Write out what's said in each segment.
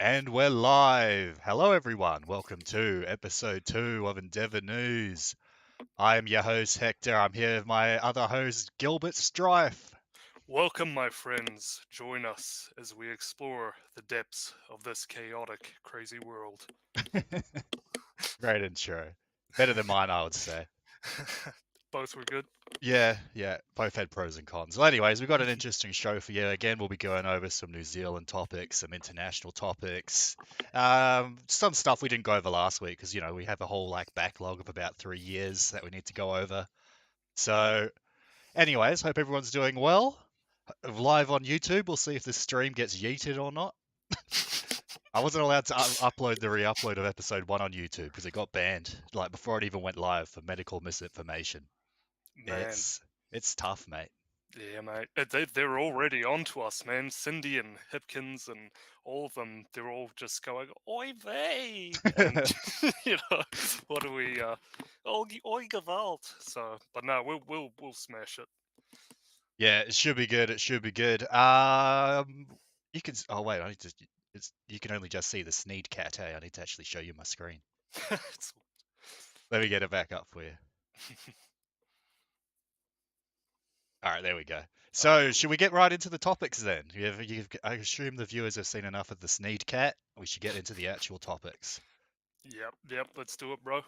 And we're live. Hello, everyone. Welcome to episode 2 of Endeavour News. I am your host, Hector. I'm here with my other host, Gilbert Strife. Welcome, my friends. Join us as we explore the depths of this chaotic, crazy world. Great intro. Better than mine, I would say. Both were good. Yeah, both had pros and cons. Well, anyways, we've got an interesting show for you. Again, we'll be going over some New Zealand topics, some international topics, some stuff we didn't go over last week because, we have a whole backlog of about 3 years that we need to go over. So, anyways, hope everyone's doing well. Live on YouTube, we'll see if this stream gets yeeted or not. I wasn't allowed to upload the re-upload of episode 1 on YouTube because it got banned, before it even went live for medical misinformation. Man, It's tough, mate. yeah, mate. They're already on to us, man. Cindy and Hipkins and all of them, they're all just going, Oi vey! And, what do we, oi gewalt. So, but no, we'll smash it. Yeah, it should be good. It should be good. You can. Oh wait, I need to. You can only just see the sneed cat. Hey, I need to actually show you my screen. Let me get it back up for you. All right, there we go. So, Cool. should we get right into the topics then? I assume the viewers have seen enough of the sneed cat. We should get into the actual topics. Yep, let's do it, bro.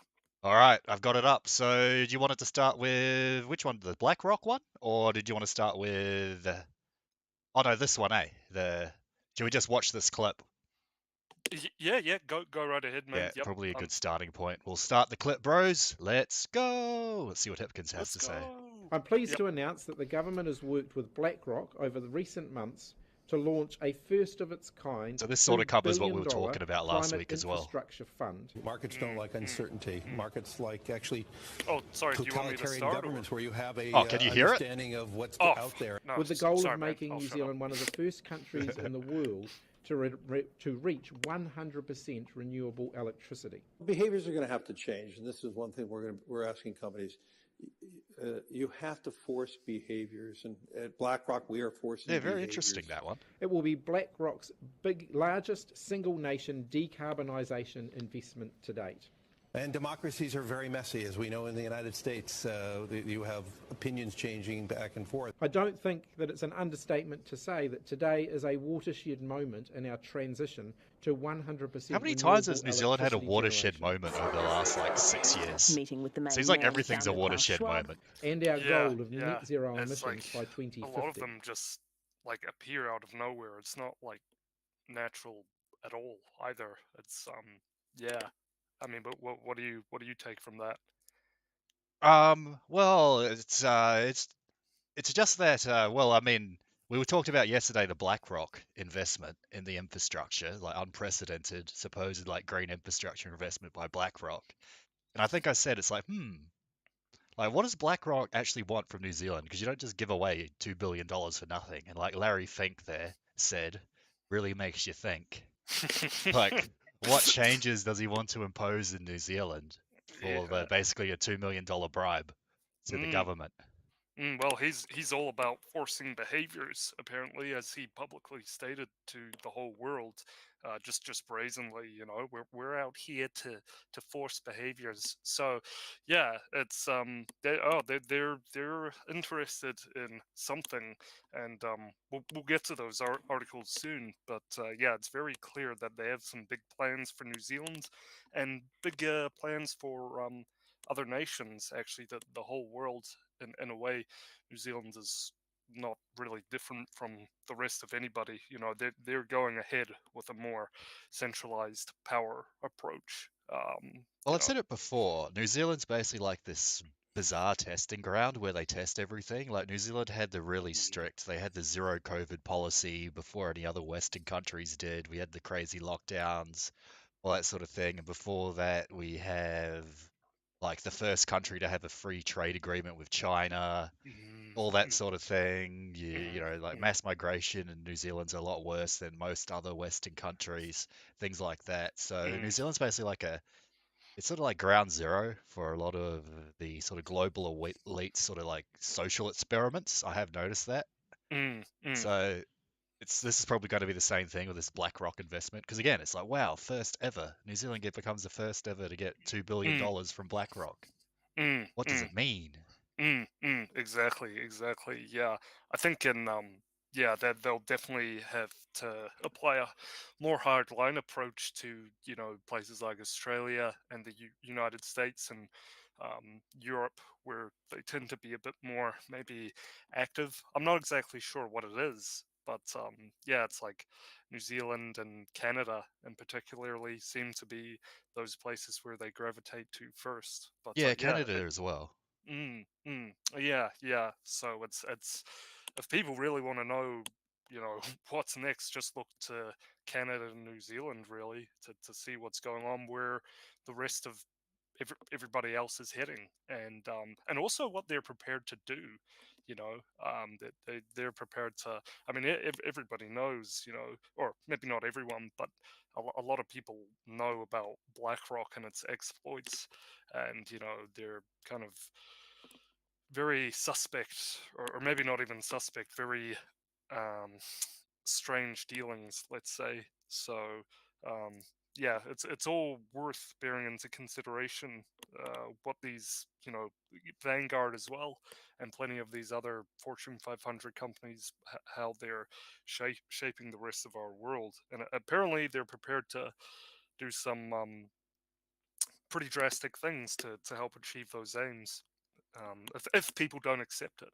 All right, I've got it up. So, do you want it to start with which one? The Black Rock one, or did you want to start with? Oh no, this one, eh? Should we just watch this clip? Yeah, go right ahead, man. Yeah, Yep, probably a good starting point. We'll start the clip, bros. Let's go. Let's see what Hipkins has let's to say. go. I'm pleased Yep. to announce that the government has worked with BlackRock over the recent months to launch a first of its kind So this sort of $2 covers what billion we were talking about last climate week as well. infrastructure fund. Markets don't like uncertainty. Markets like actually Oh, sorry. Do you want me to totalitarian start? governments where you have a Oh, can you hear it? understanding of what's Oh, out there. no, With the goal sorry, of man. making I'll New shut up. Zealand one of the first countries in the world to reach 100% renewable electricity. Behaviors are going to have to change, and this is one thing we're asking companies. You have to force behaviors, and at BlackRock we are forcing. Yeah, very behaviors. interesting, that one. It will be BlackRock's largest single nation decarbonisation investment to date. And democracies are very messy, as we know in the United States. You have opinions changing back and forth. I don't think that it's an understatement to say that today is a watershed moment in our transition to 100%. How many times has renewable New Zealand had a electricity watershed generation. moment over the last 6 years? Meeting with the main Seems like man everything's a founded Klaus watershed Schwab. moment. And our Yeah, goal of yeah. net zero It's emissions by like 2050. a lot of them just appear out of nowhere. It's not natural at all either. It's yeah. I mean, but what do you take from that? Well, it's just that. Well, I mean, we were talking about yesterday the BlackRock investment in the infrastructure, like unprecedented, supposed green infrastructure investment by BlackRock. And I think I said it's like what does BlackRock actually want from New Zealand? Because you don't just give away $2 billion for nothing. And like Larry Fink there said, really makes you think. Like, what changes does he want to impose in New Zealand for Yeah. basically a $2 million bribe to the Mm. government? Well, he's all about forcing behaviors, apparently, as he publicly stated to the whole world, just brazenly. We're out here to force behaviors. So, yeah, it's they're interested in something, and we'll get to those articles soon. But yeah, it's very clear that they have some big plans for New Zealand, and big plans for other nations. Actually, the whole world in a way. New Zealand is not really different from the rest of anybody. They're going ahead with a more centralized power approach. Well, I've said it before. New Zealand's basically like this bizarre testing ground where they test everything. Like New Zealand had the really strict, they had the zero COVID policy before any other Western countries did. We had the crazy lockdowns, all that sort of thing. And before that, we have like the first country to have a free trade agreement with China, all that sort of thing. Like mass migration in New Zealand's a lot worse than most other Western countries, things like that. So New Zealand's basically it's sort of like ground zero for a lot of the sort of global elite sort of like social experiments. I have noticed that. Mm, mm, So this is probably going to be the same thing with this BlackRock investment because again, it's like wow, first ever New Zealand becomes the first ever to get Mm, $2 billion from BlackRock. mm, What does mm. it mean? Exactly, exactly. Yeah, I think in yeah, that they'll definitely have to apply a more hard line approach to places like Australia and the United States and Europe, where they tend to be a bit more maybe active. I'm not exactly sure what it is, but yeah, it's like New Zealand and Canada, and particularly seem to be those places where they gravitate to first. But Yeah, yeah, Canada as well. Yeah, yeah. So it's if people really want to know, what's next, just look to Canada and New Zealand really to see what's going on, where the rest of everybody else is heading, and also what they're prepared to do. That they're prepared to. I mean, everybody knows, or maybe not everyone, but a lot of people know about BlackRock and its exploits, and they're kind of very suspect, or maybe not even suspect, very um, strange dealings, let's say. So, um, yeah, it's all worth bearing into consideration what these, Vanguard as well, and plenty of these other Fortune 500 companies, how they're shaping the rest of our world. And apparently, they're prepared to do some pretty drastic things to help achieve those aims. If people don't accept it,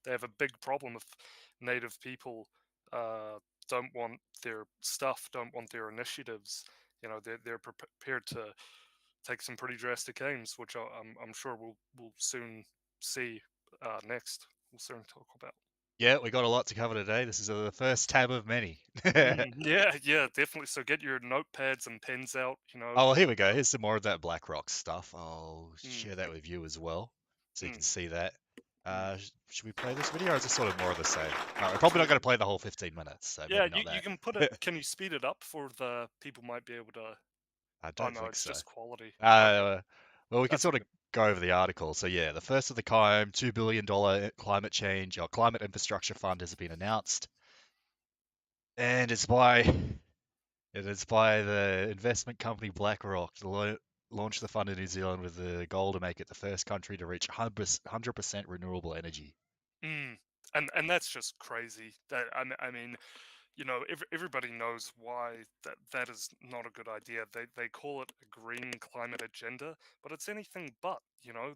they have a big problem if native people uh, don't want their stuff, don't want their initiatives. They're prepared to take some pretty drastic aims, which I'm sure we'll soon see next. We'll soon talk about. Yeah, we got a lot to cover today. This is the first tab of many. Yeah, yeah, definitely. So get your notepads and pens out. Oh, well, here we go. Here's some more of that BlackRock stuff. I'll Mm, share that with you as well, so you mm, can see that. mm. Should we play this video, or is this sort of more of the same? We're probably not going to play the whole 15 minutes, so Yeah, maybe not you that. can put it. Can you speed it up for the people might be able to? I Oh don't no, think it's so. just quality. Okay, Uh, well, we can that's sort of okay. go over the article. So yeah, the first of the kind, $2 billion climate change or climate infrastructure fund has been announced, and it's by the investment company BlackRock to launch the fund in New Zealand with the goal to make it the first country to reach 100% renewable energy. Mm. And that's just crazy. That I mean, everybody knows why that is not a good idea. They call it a green climate agenda, but it's anything but.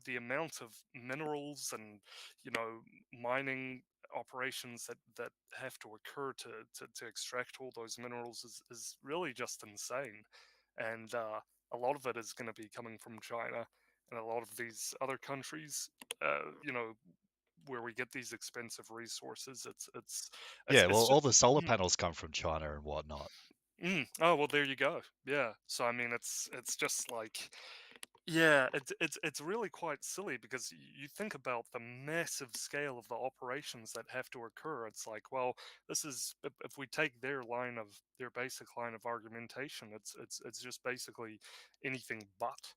The amount of minerals and you know mining operations that have to occur to extract all those minerals is really just insane, and a lot of it is going to be coming from China and a lot of these other countries. Where we get these expensive resources, it's Yeah, well, it's all just the solar panels come from China and whatnot. Oh well, there you go. Yeah. So I mean, it's just like, yeah, it's really quite silly because you think about the massive scale of the operations that have to occur. It's like, well, this is if we take their basic line of argumentation, it's just basically anything but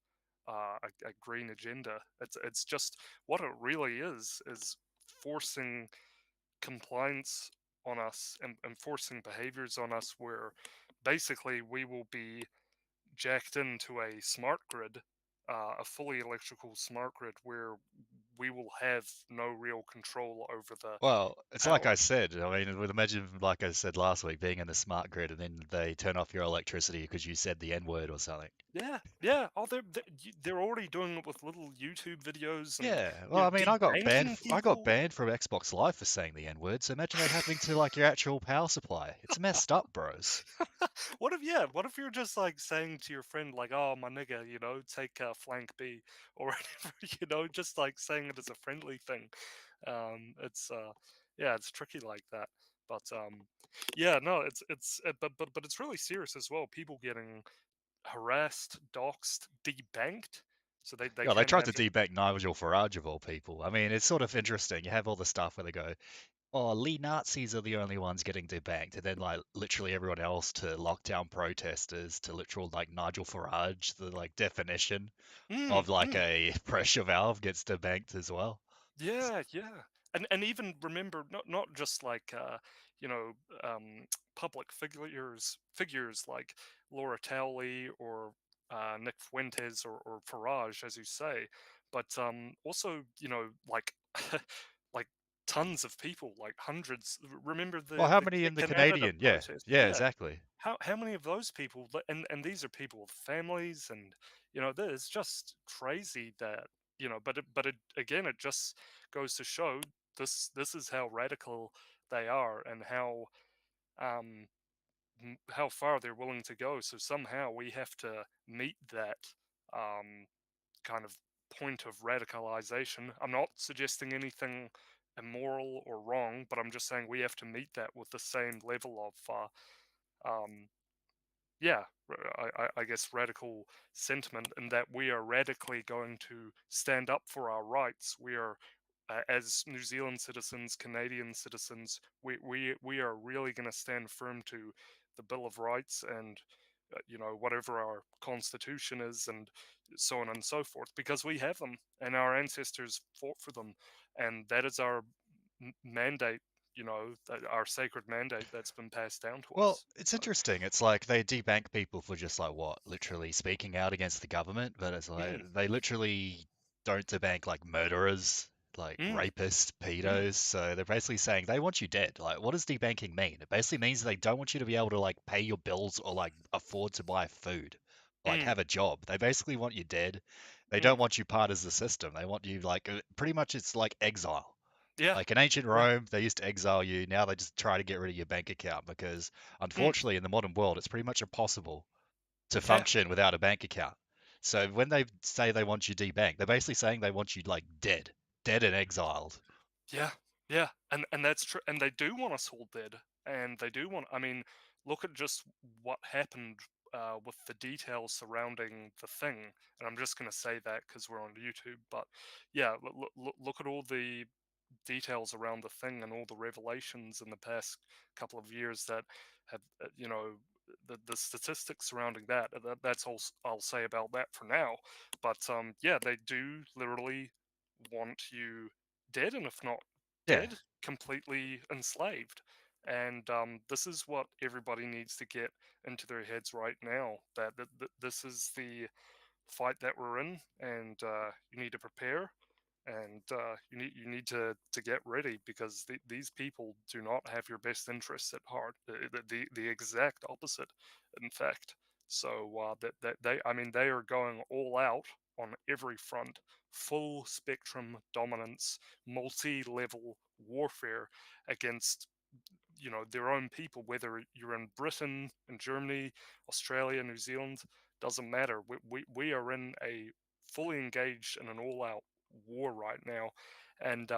a green agenda. It's just what it really is forcing compliance on us and forcing behaviors on us where basically we will be jacked into a smart grid, a fully electrical smart grid where we will have no real control over the Well, it's like power. I said. I mean, would imagine, like I said last week, being in the smart grid and then they turn off your electricity because you said the N word or something. Yeah, yeah. Oh, they're already doing it with little YouTube videos and Yeah, well, I mean, debanking I got people. banned from Xbox Live for saying the N word. So imagine that happening to like your actual power supply. It's messed up, bros. What if you're just like saying to your friend like, "Oh, my nigga, take flank B," or whatever, just like saying it as a friendly thing. It's Yeah, it's tricky like that. But yeah, no, but it's really serious as well. People getting harassed, doxxed, debanked, so they Yeah, they can't tried have to debunk Nigel Farage of all people. I mean, it's sort of interesting. You have all the stuff where they go, "Oh, Lee Nazis are the only ones getting debanked," and then like literally everyone else, to lockdown protesters, to literal like Nigel Farage, the like definition Mm, of like mm. a pressure valve gets debanked as well. Yeah, yeah. and even remember, not just like you know public figures like Laura Towley or Nick Fuentes or Farage, as you say, but also like like tons of people, like hundreds. Remember Well, how the many in the Canada Canadian? Yeah, protest? yeah, Yeah. exactly. How many of those people, and these are people with families, and it's just crazy that again, it just goes to show this is how radical they are, and um how far they're willing to go. So somehow we have to meet that um kind of point of radicalization. I'm not suggesting anything immoral or wrong, but I'm just saying we have to meet that with the same level of um yeah, I guess radical sentiment, and that we are radically going to stand up for our rights. We are, as New Zealand citizens, Canadian citizens, we are really going to stand firm to the Bill of Rights and whatever our constitution is, and so on and so forth, because we have them and our ancestors fought for them, and that is our mandate. Our sacred mandate that's been passed down to Well, us. it's So. interesting. It's like they debank people for just like what, literally speaking out against the government, but it's like Mm, they literally don't debank like murderers, like mm, rapists, mm. pedos. So they're basically saying they want you dead. Like, what does debanking mean? It basically means they don't want you to be able to like pay your bills or like afford to buy food, like Mm, have a job. They basically want you dead. They mm. don't want you part of the system. They want you like pretty much it's like exile. Yeah, Like in ancient yeah. Rome, they used to exile you. Now they just try to get rid of your bank account because, Mm, unfortunately, in the modern world, it's pretty much impossible to yeah, function without a bank account. So when they say they want you debanked, they're basically saying they want you like dead, dead and exiled. yeah, yeah. And that's true. And they do want us all dead. And they do want. I mean, look at just what happened with the details surrounding the thing. And I'm just going to say that because we're on YouTube. But yeah, look at all the details around the thing and all the revelations in the past couple of years that have, the statistics surrounding that. That's all I'll say about that for now. But yeah, they do literally want you dead, and if not Yeah, dead, completely enslaved. And this is what everybody needs to get into their heads right now. That this is the fight that we're in, and you need to prepare, and you need to get ready, because these people do not have your best interests at heart. The exact opposite, in fact. So that they, I mean, they are going all out on every front, full spectrum dominance, multi-level warfare against their own people, whether you're in Britain, in Germany, Australia, New Zealand, doesn't matter. We are in a fully engaged in an all-out war right now, and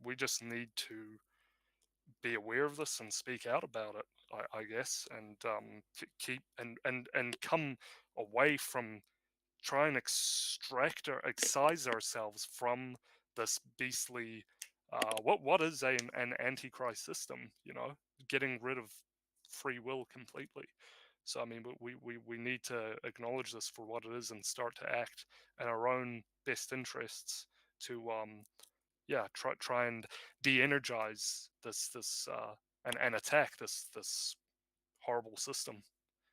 we just need to be aware of this and speak out about it, I guess, and keep and come away from try and extract or excise ourselves from this beastly what is an antichrist system, getting rid of free will completely. So I mean, we need to acknowledge this for what it is and start to act in our own best interests to try and de-energize and attack this horrible system.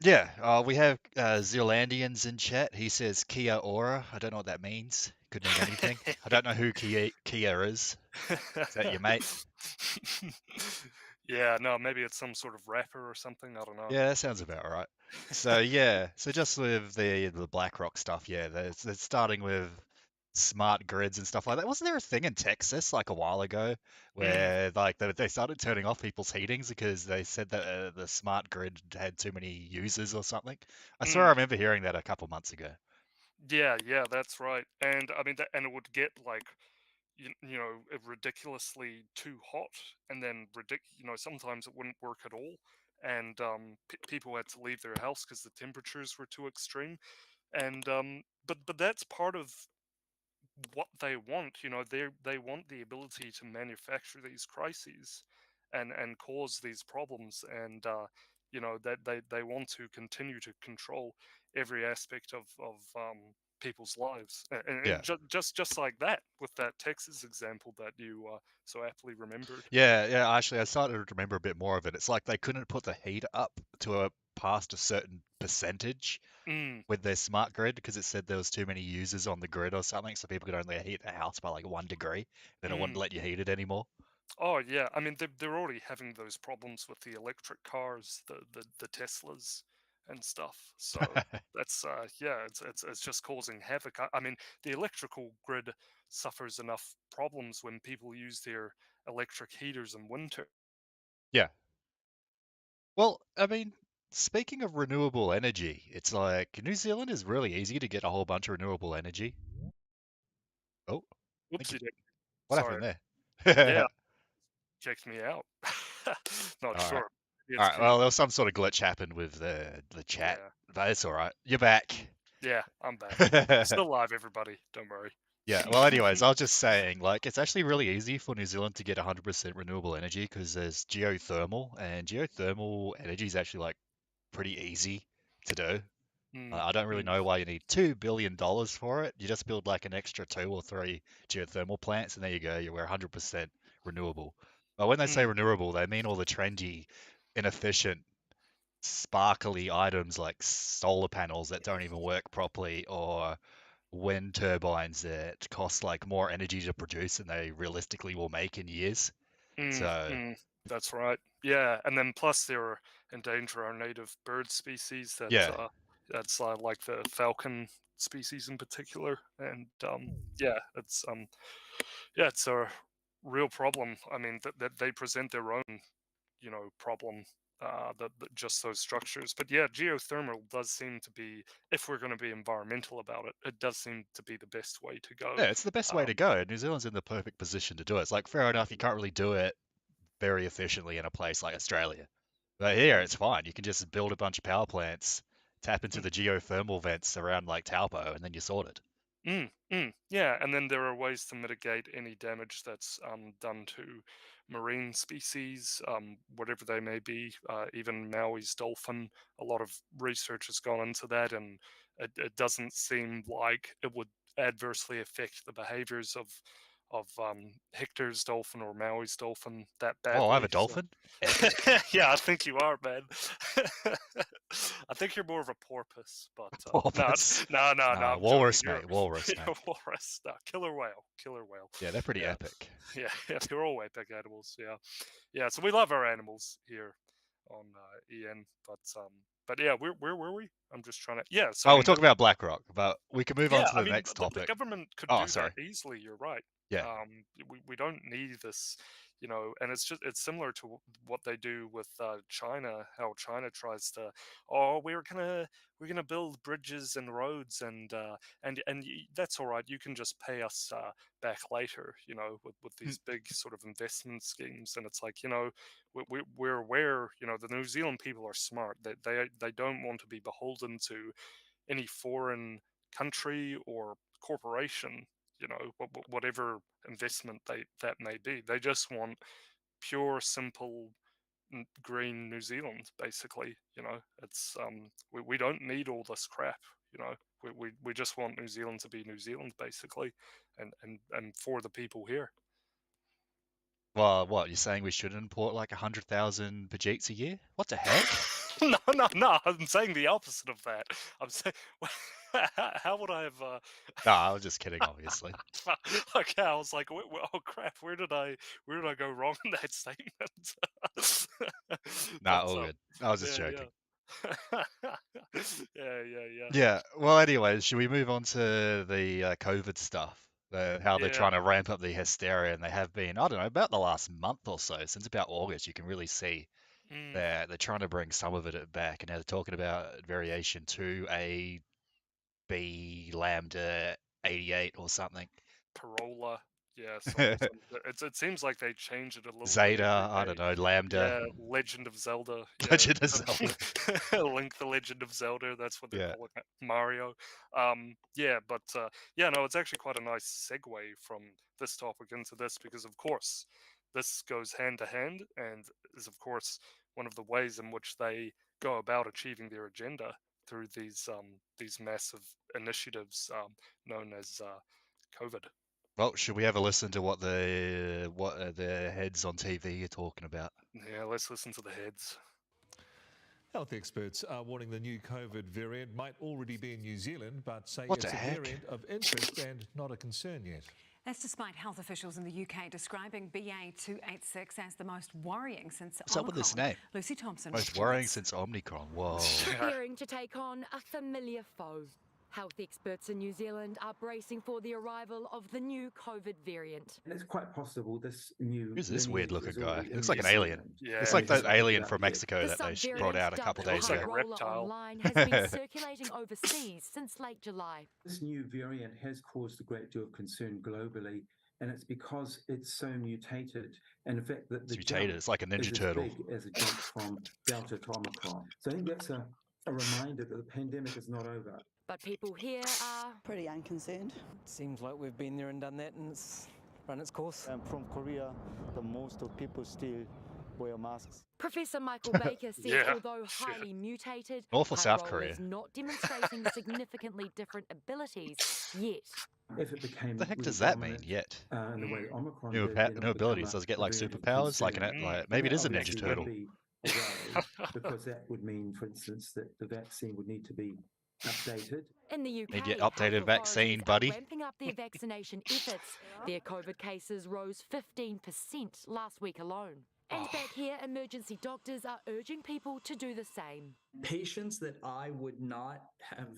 yeah. We have Zealandians in chat. He says Kia ora. I don't know what that means. Could mean anything. I don't know who Kia is. Is that your mate? Yeah, no, maybe it's some sort of rapper or something. I don't know. Yeah, that sounds about right. So yeah, so just with the BlackRock stuff, yeah, they're starting with smart grids and stuff like that. Wasn't there a thing in Texas like a while ago Mm, where like they started turning off people's heatings because they said that the smart grid had too many users or something? I swear I mm. remember hearing that a couple months ago. Yeah, yeah, that's right. And I mean, and it would get like ridiculously too hot, and then sometimes it wouldn't work at all, and people had to leave their house because the temperatures were too extreme. And but that's part of what they want. They want the ability to manufacture these crises and cause these problems, and that they want to continue to control every aspect of people's lives, and Yeah. just like that with that Texas example that you so aptly remembered. Yeah. Actually, I started to remember a bit more of it. It's like they couldn't put the heat up to a past a certain percentage Mm, with their smart grid because it said there was too many users on the grid or something, so people could only heat the house by like 1 degree. Then it wouldn't mm. let you heat it anymore. Oh yeah, I mean they're already having those problems with the electric cars, the Teslas and stuff. So that's yeah, it's just causing havoc. I mean the electrical grid suffers enough problems when people use their electric heaters in winter. Yeah. Well, I mean, speaking of renewable energy, it's like New Zealand is really easy to get a whole bunch of renewable energy. Oh, thank you. Whoopsie, What sorry. happened Yeah, there? checked me out. Not All right. sure. All It's right. Well, there was some sort of glitch happened with the chat, yeah, but it's all right. You're back. yeah. I'm back. Still alive, everybody. Don't worry. Yeah. Well, anyways, I was just saying, like, it's actually really easy for New Zealand to get 100% renewable energy because there's geothermal, and geothermal energy is actually like pretty easy to do. Mm, I don't really mm, know why you need $2 billion for it. You just build like an extra 2 or 3 geothermal plants, and there you go. You're 100% renewable. But when they say mm, renewable, they mean all the trendy, inefficient, sparkly items like solar panels that don't even work properly, or wind turbines that cost like more energy to produce than they realistically will make in years. mm, So mm. That's right. Yeah, and then plus they're endanger our native bird species. yeah, That's like the falcon species in particular, and yeah, it's a real problem. I mean that they present their own problem, that just those structures. But yeah, geothermal does seem to be, if we're going to be environmental about it, it does seem to be the best way to go. yeah, it's the best way to Um, go. New Zealand's in the perfect position to do it. It's like fair enough, you can't really do it very efficiently in a place like Australia. But here mm, it's fine. You can just build a bunch of power plants, tap into mm, the geothermal vents around like Taupo, and then you're sorted. yeah, and then there are ways to mitigate any damage that's done to marine species, whatever they may be, even Maui's dolphin. A lot of research has gone into that, and it doesn't seem like it would adversely affect the behaviors of Hector's dolphin or Maui's dolphin that Oh, I have badly. a So dolphin? Epic. yeah, I think you are, man. I think you're more of a porpoise, but no, Porpoise. no. Nah, I'm joking. walrus, mate. Walrus, You're mate. a walrus. No, killer whale, killer whale. Yeah, they're pretty Yeah, epic. yeah. They're all epic animals. Yeah, yeah. So we love our animals here on EN, but yeah, where were we? I'm just trying to. Yeah, so I Oh, we're mean, talking about BlackRock, but we can move on yeah, to I the mean, next the topic. government could Oh, do that sorry. easily. You're right. Yeah. We don't need this, and it's similar to what they do with China. How China tries to, oh, we're gonna build bridges and roads, and that's all right. You can just pay us back later, with Hmm. these big sort of investment schemes. And it's like, we're aware, the New Zealand people are smart. They don't want to be beholden to any foreign country or corporation, whatever investment that may be. They just want pure, simple, green New Zealand, basically. We don't need all this crap. We just want New Zealand to be New Zealand, basically, and for the people here. Well, what, you're saying we should import like 100,000 Bajeets a year? What the heck? No. I'm saying the opposite of that. I'm saying, how would I have? No, I was just kidding, obviously. Okay, I was like, oh crap, where did I go wrong in that statement? Nah, But all good. I was just yeah, joking. yeah, yeah. Yeah, well, anyways, should we move on to the COVID stuff? How they're Yeah. trying to ramp up the hysteria, and they have been, I don't know, about the last month or so, since about August, you can really see Mm, they're trying to bring some of it back, and now they're talking about variation 2A, B, lambda 88 or something. Parola. Yeah, it seems like they change it a little bit every Zeta, I day. don't know, lambda, Yeah, Legend of Zelda. Yeah, Legend of Zelda. Link the Legend of Zelda. That's what they're Yeah. calling it. Mario. Yeah, but yeah, no, it's actually quite a nice segue from this topic into this because, of course, this goes hand to hand and is, of course, one of the ways in which they go about achieving their agenda. through these massive initiatives known as COVID. Well, should we have a listen to what the heads on TV are talking about? Yeah, let's listen to the heads. Health experts are warning the new COVID variant might already be in New Zealand, but say What it's the a heck? variant of interest and not a concern yet. That's despite health officials in the UK describing BA286 as the most worrying since What's up with this Omicron. name? Lucy Thompson Most reports. worrying since Omicron. Whoa. Preparing to take on a familiar foe. Health experts in New Zealand are bracing for the arrival of the new COVID variant. And it's quite possible this new. Who's this lineage weird-looking is guy? already Looks in like an New alien. Zealand. Yeah, It's like that Hasn't alien picked from up yet. Mexico The that they subvariant brought out a couple dubbed days Looks like ago. a Roller reptile. Online has been circulating overseas since late July. This new variant has caused a great deal of concern globally, and it's because it's so mutated. And in fact, that It's the mutated. jump It's like a is Ninja as Turtle. big as a jump from Delta to Omicron. So I think that's a reminder that the pandemic is not over. But people here are Pretty unconcerned. Seems like we've been there and done that and it's run its course. I'm from Korea. The most of people still wear masks. Professor Michael Baker says Yeah, although shit. highly mutated, North or South High Korea? Roller is not demonstrating significantly different abilities yet. If it became What the heck really does that mean? dominant, Yet in the way that Omicron new did, then it new would abilities. become Does it get a like variant of superpowers? Like concern. like maybe it is a And that Ninja obviously Turtle. would be a worry, because that would mean, for instance, that the vaccine would need to be updated. In the UK, Need your health updated vaccine, authorities buddy. are ramping up their vaccination efforts. Their COVID cases rose 15% last week alone. And back here, emergency doctors are urging people to do the same. Patients that I would not have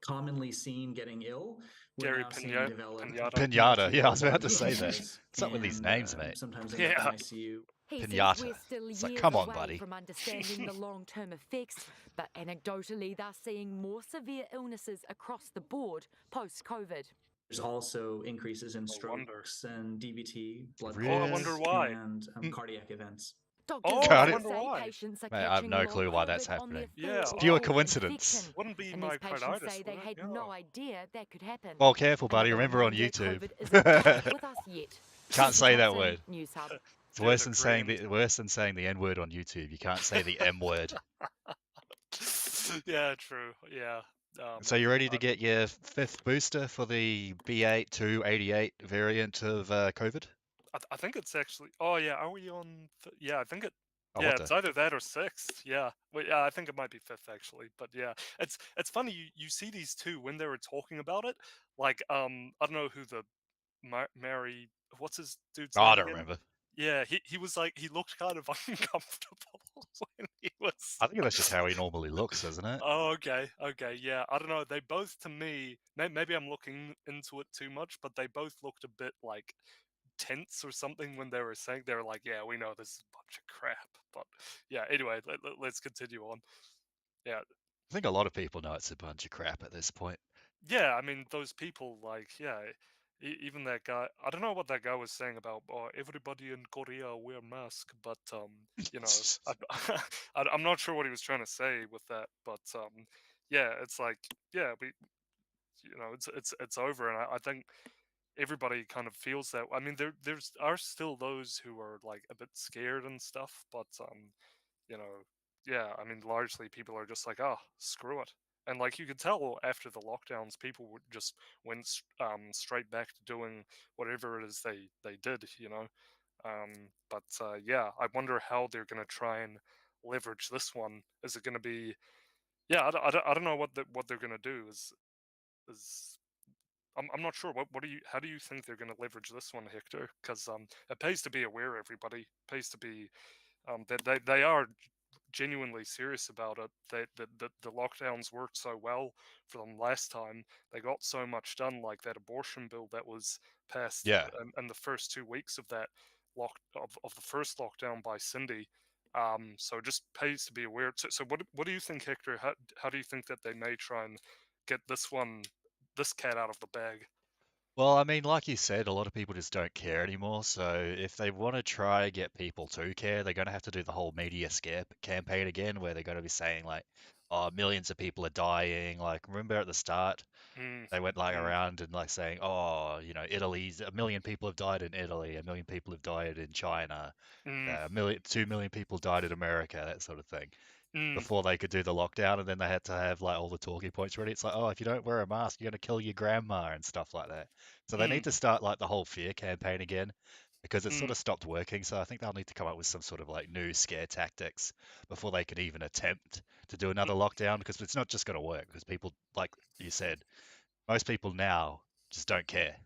commonly seen getting ill, we're Gary now seeing Pinata. develop Pinata. Yeah, I was about to say that. diseases What's up with these and, names, mate? Sometimes end Yeah. up in ICU. He says Pinata. we're still It's like, years come on, away buddy. from understanding the long-term effects, but anecdotally, they're seeing more severe illnesses across the board post-COVID. There's also increases in No wonder. strokes and DVT, blood Really? Oh, I wonder clots, why. and cardiac events. Doctors Oh, also I wonder say why. patients are Mate, I have catching no long clue why that's COVID on their happening. Yeah. third It's or pure fourth coincidence. infection. Wouldn't be And these patients myocarditis. say they would it? had Yeah. no idea that could happen. Well, careful, buddy. And Remember on reminder, YouTube. COVID isn't back with us yet. Can't Lucy say that Thompson, word. News Hub. It's Yeah, worse the than saying dream. the N word on YouTube. You can't say the M word. Yeah, true. Yeah. So you ready to get your 5th booster for the B8288 variant of COVID? I think it's actually. Oh yeah, are we on? Yeah, I think it. Oh, Yeah, what it's the? either that or 6th. Yeah, well, yeah, I think it might be 5th actually. But yeah, it's funny you see these two when they were talking about it. Like I don't know who the Mary. What's his dude's Oh, I name don't again? remember. Yeah, he was like he looked kind of uncomfortable when he was. I think that's just how he normally looks, isn't it? Oh, okay, yeah. I don't know. They both, to me, maybe I'm looking into it too much, but they both looked a bit like tense or something when they were saying. They were like, "Yeah, we know this is a bunch of crap." But yeah, anyway, let's continue on. Yeah, I think a lot of people know it's a bunch of crap at this point. yeah. I mean, those people, like, yeah, even that guy. I don't know what that guy was saying about everybody in Korea wear mask, but you know, I'm not sure what he was trying to say with that, but yeah, it's like, yeah, you know, it's over, and I think everybody kind of feels that. I mean, there's are still those who are like a bit scared and stuff, but you know, yeah, I mean, largely people are just like, oh, screw it. And like you could tell after the lockdowns, people would just went straight back to doing whatever it is they did, you know. But yeah, I wonder how they're going to try and leverage this one. Is it going to be? Yeah, I don't know what they're going to do. Is I'm not sure. How do you think they're going to leverage this one, Hector? Because it pays to be aware. Everybody it pays to be that they are genuinely serious about it. The lockdowns worked so well for them last time. They got so much done, like that abortion bill that was passed Yeah. in the first 2 weeks of that of the first lockdown by Cindy. So it just pays to be aware. So what do you think, Hector? How do you think that they may try and get this cat out of the bag? Well, I mean, like you said, a lot of people just don't care anymore. So if they want to try get people to care, they're going to have to do the whole media scare campaign again, where they're going to be saying like, oh, millions of people are dying. Like, remember at the start, Mm, they went like mm, around and like saying, oh, Italy's 1 million people have died in Italy, 1 million people have died in China, mm, 2 million people died in America, that sort of thing. mm, Before they could do the lockdown, and then they had to have like all the talking points ready. It's like, oh, if you don't wear a mask, you're gonna kill your grandma and stuff like that. So they mm, need to start like the whole fear campaign again because it sort mm, of stopped working. So I think they'll need to come up with some sort of like new scare tactics before they can even attempt to do another lockdown because it's not just gonna work because people, like you said, most people now just don't care.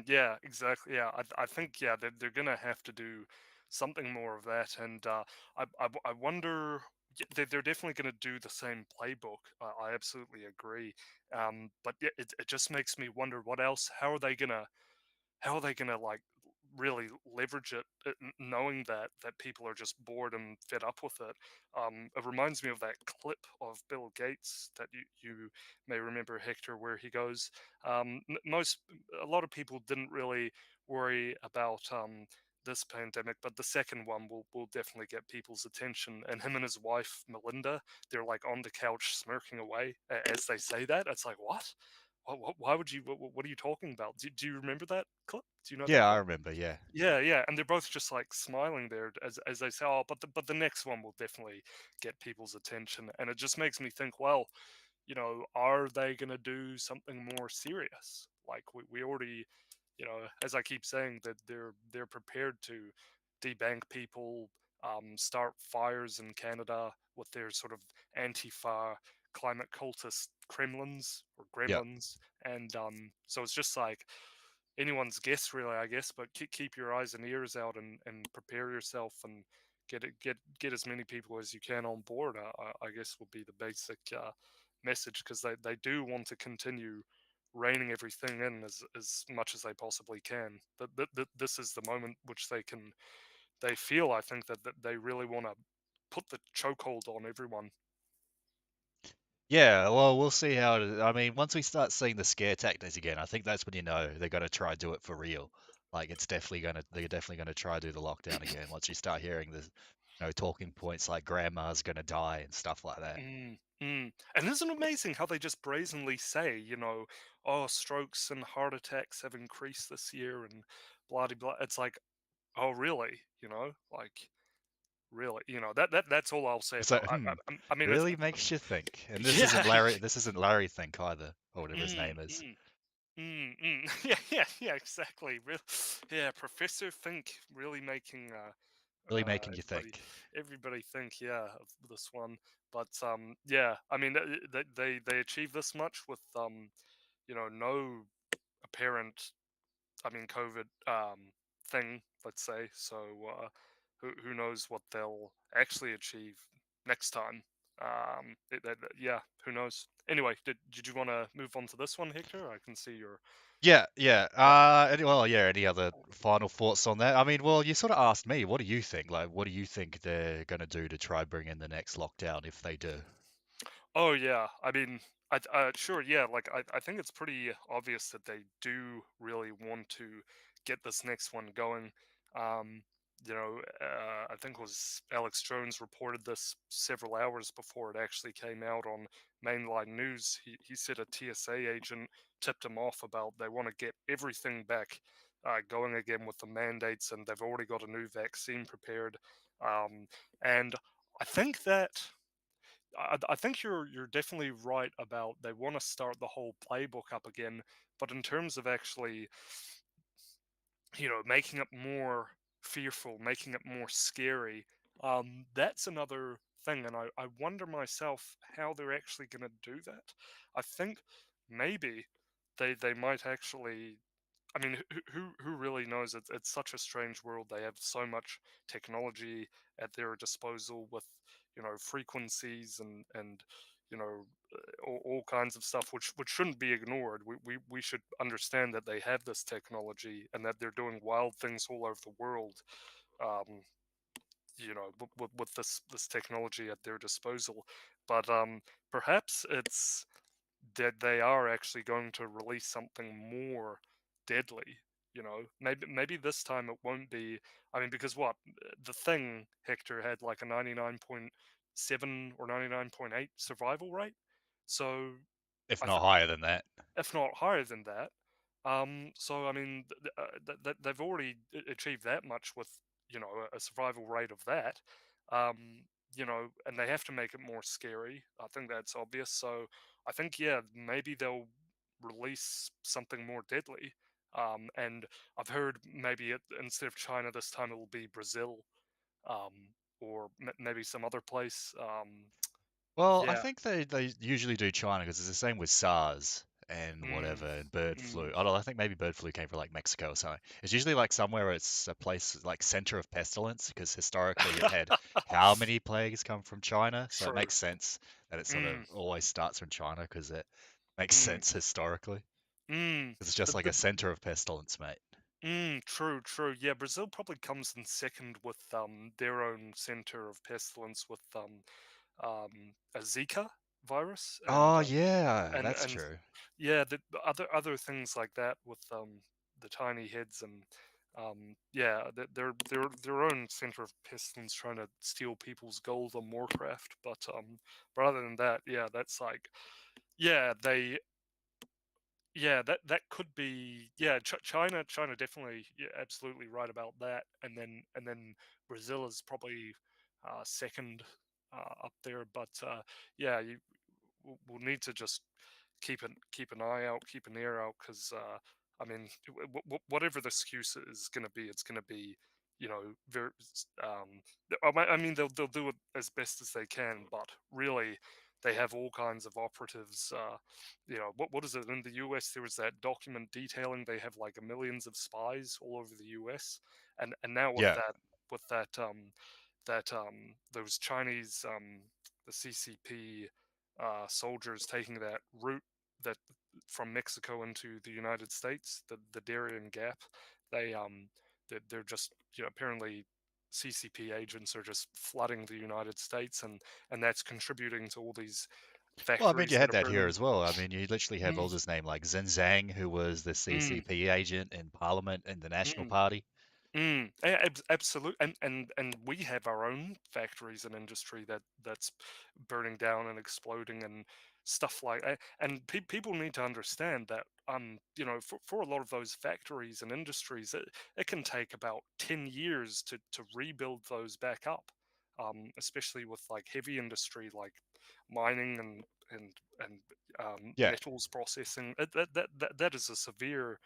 yeah, exactly. Yeah, I think yeah they're gonna have to do something more of that, and I wonder. They're definitely going to do the same playbook. I absolutely agree. But yeah, it just makes me wonder what else. How are they gonna like really leverage it, knowing that people are just bored and fed up with it? It reminds me of that clip of Bill Gates that you may remember, Hector, where he goes, a lot of people didn't really worry about this pandemic, but the second one will definitely get people's attention. And him and his wife Melinda, they're like on the couch smirking away as they say that. It's like, what? Why would you? What are you talking about? Do you remember that clip? Do you know that Yeah, I clip? remember. Yeah. Yeah, yeah, and they're both just like smiling there as they say, "Oh, but the next one will definitely get people's attention." And it just makes me think, well, are they going to do something more serious? Like we already, as I keep saying, that they're prepared to debank people, start fires in Canada with their sort of Antifa climate cultist Kremlins or Yeah. gremlins, and so it's just like anyone's guess really, I guess, but keep your eyes and ears out and prepare yourself and get as many people as you can on board. I guess will be the basic message because they do want to continue reining everything in as much as they possibly can. This is the moment which they feel, I think, that they really want to put the chokehold on everyone. Yeah, well, we'll see how I mean, once we start seeing the scare tactics again, I think that's when they're gonna try do it for real. Like they're definitely gonna try do the lockdown again. Once you start hearing the, talking points like grandma's gonna die and stuff like that. And isn't it amazing how they just brazenly say, oh, strokes and heart attacks have increased this year and blah de blah. It's like, oh, really? Like really? That's all I'll say It's about. like, I mean, really makes you think. And this isn't yeah, Larry. This isn't Larry Think either, or whatever his mm, name is. mm, yeah, yeah, yeah, exactly. Yeah, Professor Fink really making Really making you everybody think. everybody think, yeah, of this one. But yeah, I mean, they achieve this much with no apparent, I mean, COVID thing, let's say. So who knows what they'll actually achieve next time? Yeah, who knows? Anyway, did you want to move on to this one, Hector? I can see your Yeah, yeah. yeah. Any other final thoughts on that? I mean, well, you sort of asked me, what do you think? Like, what do you think they're gonna do to try bring in the next lockdown if they do? Oh yeah, I mean, sure, yeah. Like I think it's pretty obvious that they do really want to get this next one going. Um, I think it was Alex Jones reported this several hours before it actually came out on mainline news. He said a TSA agent tipped him off about they want to get everything back going again with the mandates, and they've already got a new vaccine prepared. And I think that. I think you're definitely right about they want to start the whole playbook up again, but in terms of actually, making it more fearful, making it more scary, that's another thing, and I wonder myself how they're actually going to do that. I think maybe they might actually. I mean, who really knows? It's such a strange world. They have so much technology at their disposal with frequencies and all kinds of stuff which shouldn't be ignored. We should understand that they have this technology and that they're doing wild things all over the world. Um, with this technology at their disposal, but perhaps it's that they are actually going to release something more deadly. Maybe this time it won't be. I mean, because what the thing Hector had like a 99.7 or 99.8 survival rate. So If I not th- higher than that. if not higher than that. So I mean, they've already achieved that much with a survival rate of that. And they have to make it more scary. I think that's obvious. So I think maybe they'll release something more deadly. And I've heard maybe instead of China this time it will be Brazil, um, or maybe some other place. Well, I Yeah. think they usually do China because it's the same with SARS and Mm, whatever, and bird flu. mm. I don't know, I think maybe bird flu came from like Mexico or something. It's usually like somewhere where it's a place like center of pestilence because historically you've had how many plagues come from China? So it True. makes sense that it sort of Mm, always starts from China because it makes mm, sense historically. mm. 'Cause it's just The, like the, a center of pestilence, mate. True, true. Yeah, Brazil probably comes in second with their own center of pestilence with a Zika virus Oh yeah, that's and true. yeah, the other things like that with the tiny heads and yeah, their own center of pestilence trying to steal people's gold on Warcraft. But other than that, yeah, that's like yeah they yeah, that could be China definitely absolutely right about that, and then Brazil is probably second up there, but yeah, we'll need to just keep an eye out, keep an ear out, because I mean, whatever the excuse is going to be, it's going to be very I mean they'll do it as best as they can, but really they have all kinds of operatives. What is it in the US? There was that document detailing they have like millions of spies all over the US, and now with Yeah. those Chinese the CCP soldiers taking that route that from Mexico into the United States, the Darien Gap, they they're just apparently CCP agents are just flooding the United States, and that's contributing to all these Well, I mean, you factories that had are that here burning. as well. I mean, you literally have Mm, all this name like Zhang, who was the mm, CCP agent in Parliament in the National mm. Party. Absolutely, and we have our own factories and industry that's burning down and exploding and stuff like and people need to understand that for a lot of those factories and industries it can take about 10 years to rebuild those back up, especially with like heavy industry like mining and Yeah. metals processing. That is a severe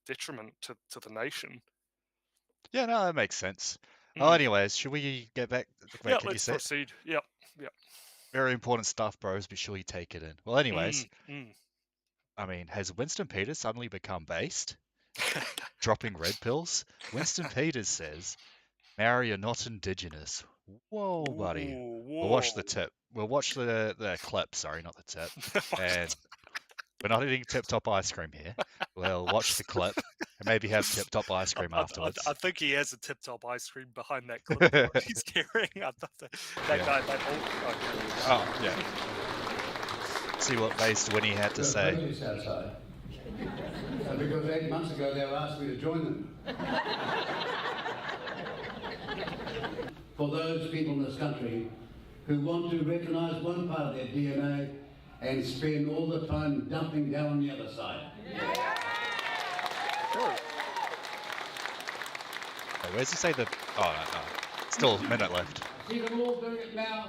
detriment to the nation. Yeah, no, that makes sense. Oh, Mm. anyways, should we get back? Yeah, Wait, can you let's sit? proceed. Yep, yep. Very important stuff, bros. Be sure you take it in. Well, anyways, Mm, mm. I mean, has Winston Peters suddenly become based? Dropping red pills? Winston Peters says, Maori are not indigenous. Whoa, buddy. Ooh, We'll watch the whoa. tip. We'll watch the clip, sorry, not the tip. Watch And we're not eating Tip Top ice cream here. We'll watch the clip and maybe have Tip Top ice cream I afterwards. think he has a tip top ice cream behind that clipboard he's carrying. I thought that Yeah. guy, that old. Oh, yeah. See what based Winnie had to say. Outside. Because 8 months ago they were asking me to join them. For those people in this country who want to recognise one part of their DNA and spend all the time dumping down on the other side. Sure. Wait, where's he say the... Oh, no. Still a minute left. I see them all doing it now,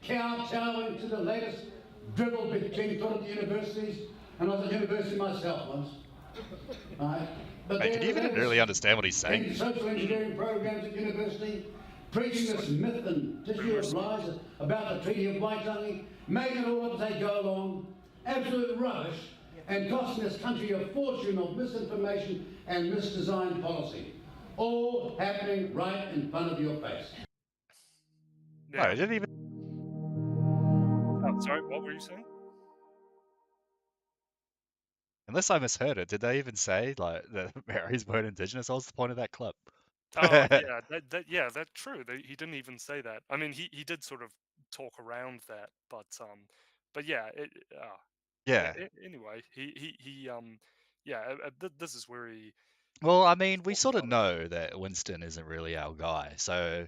kowtowing to the latest dribble being taught at the universities, and I was at university myself once. Right? But Mate, can you even really understand what he's saying? in social engineering programs at university, preaching this myth and tissue of lies about the Treaty of Waitangi, making it all up as they go along, absolute rubbish, and costing this country a fortune of misinformation and misdesigned policy. All happening right in front of your face. No, I didn't even... Oh, sorry, what were you saying? Unless I misheard it, did they even say, like, that Maoris weren't indigenous? What was the point of that clip? Oh yeah, that's true. He didn't even say that. I mean, he did sort of talk around that, but yeah, Yeah. anyway, he this is where he Well, I mean, we talk sort of about it. know that Winston isn't really our guy, so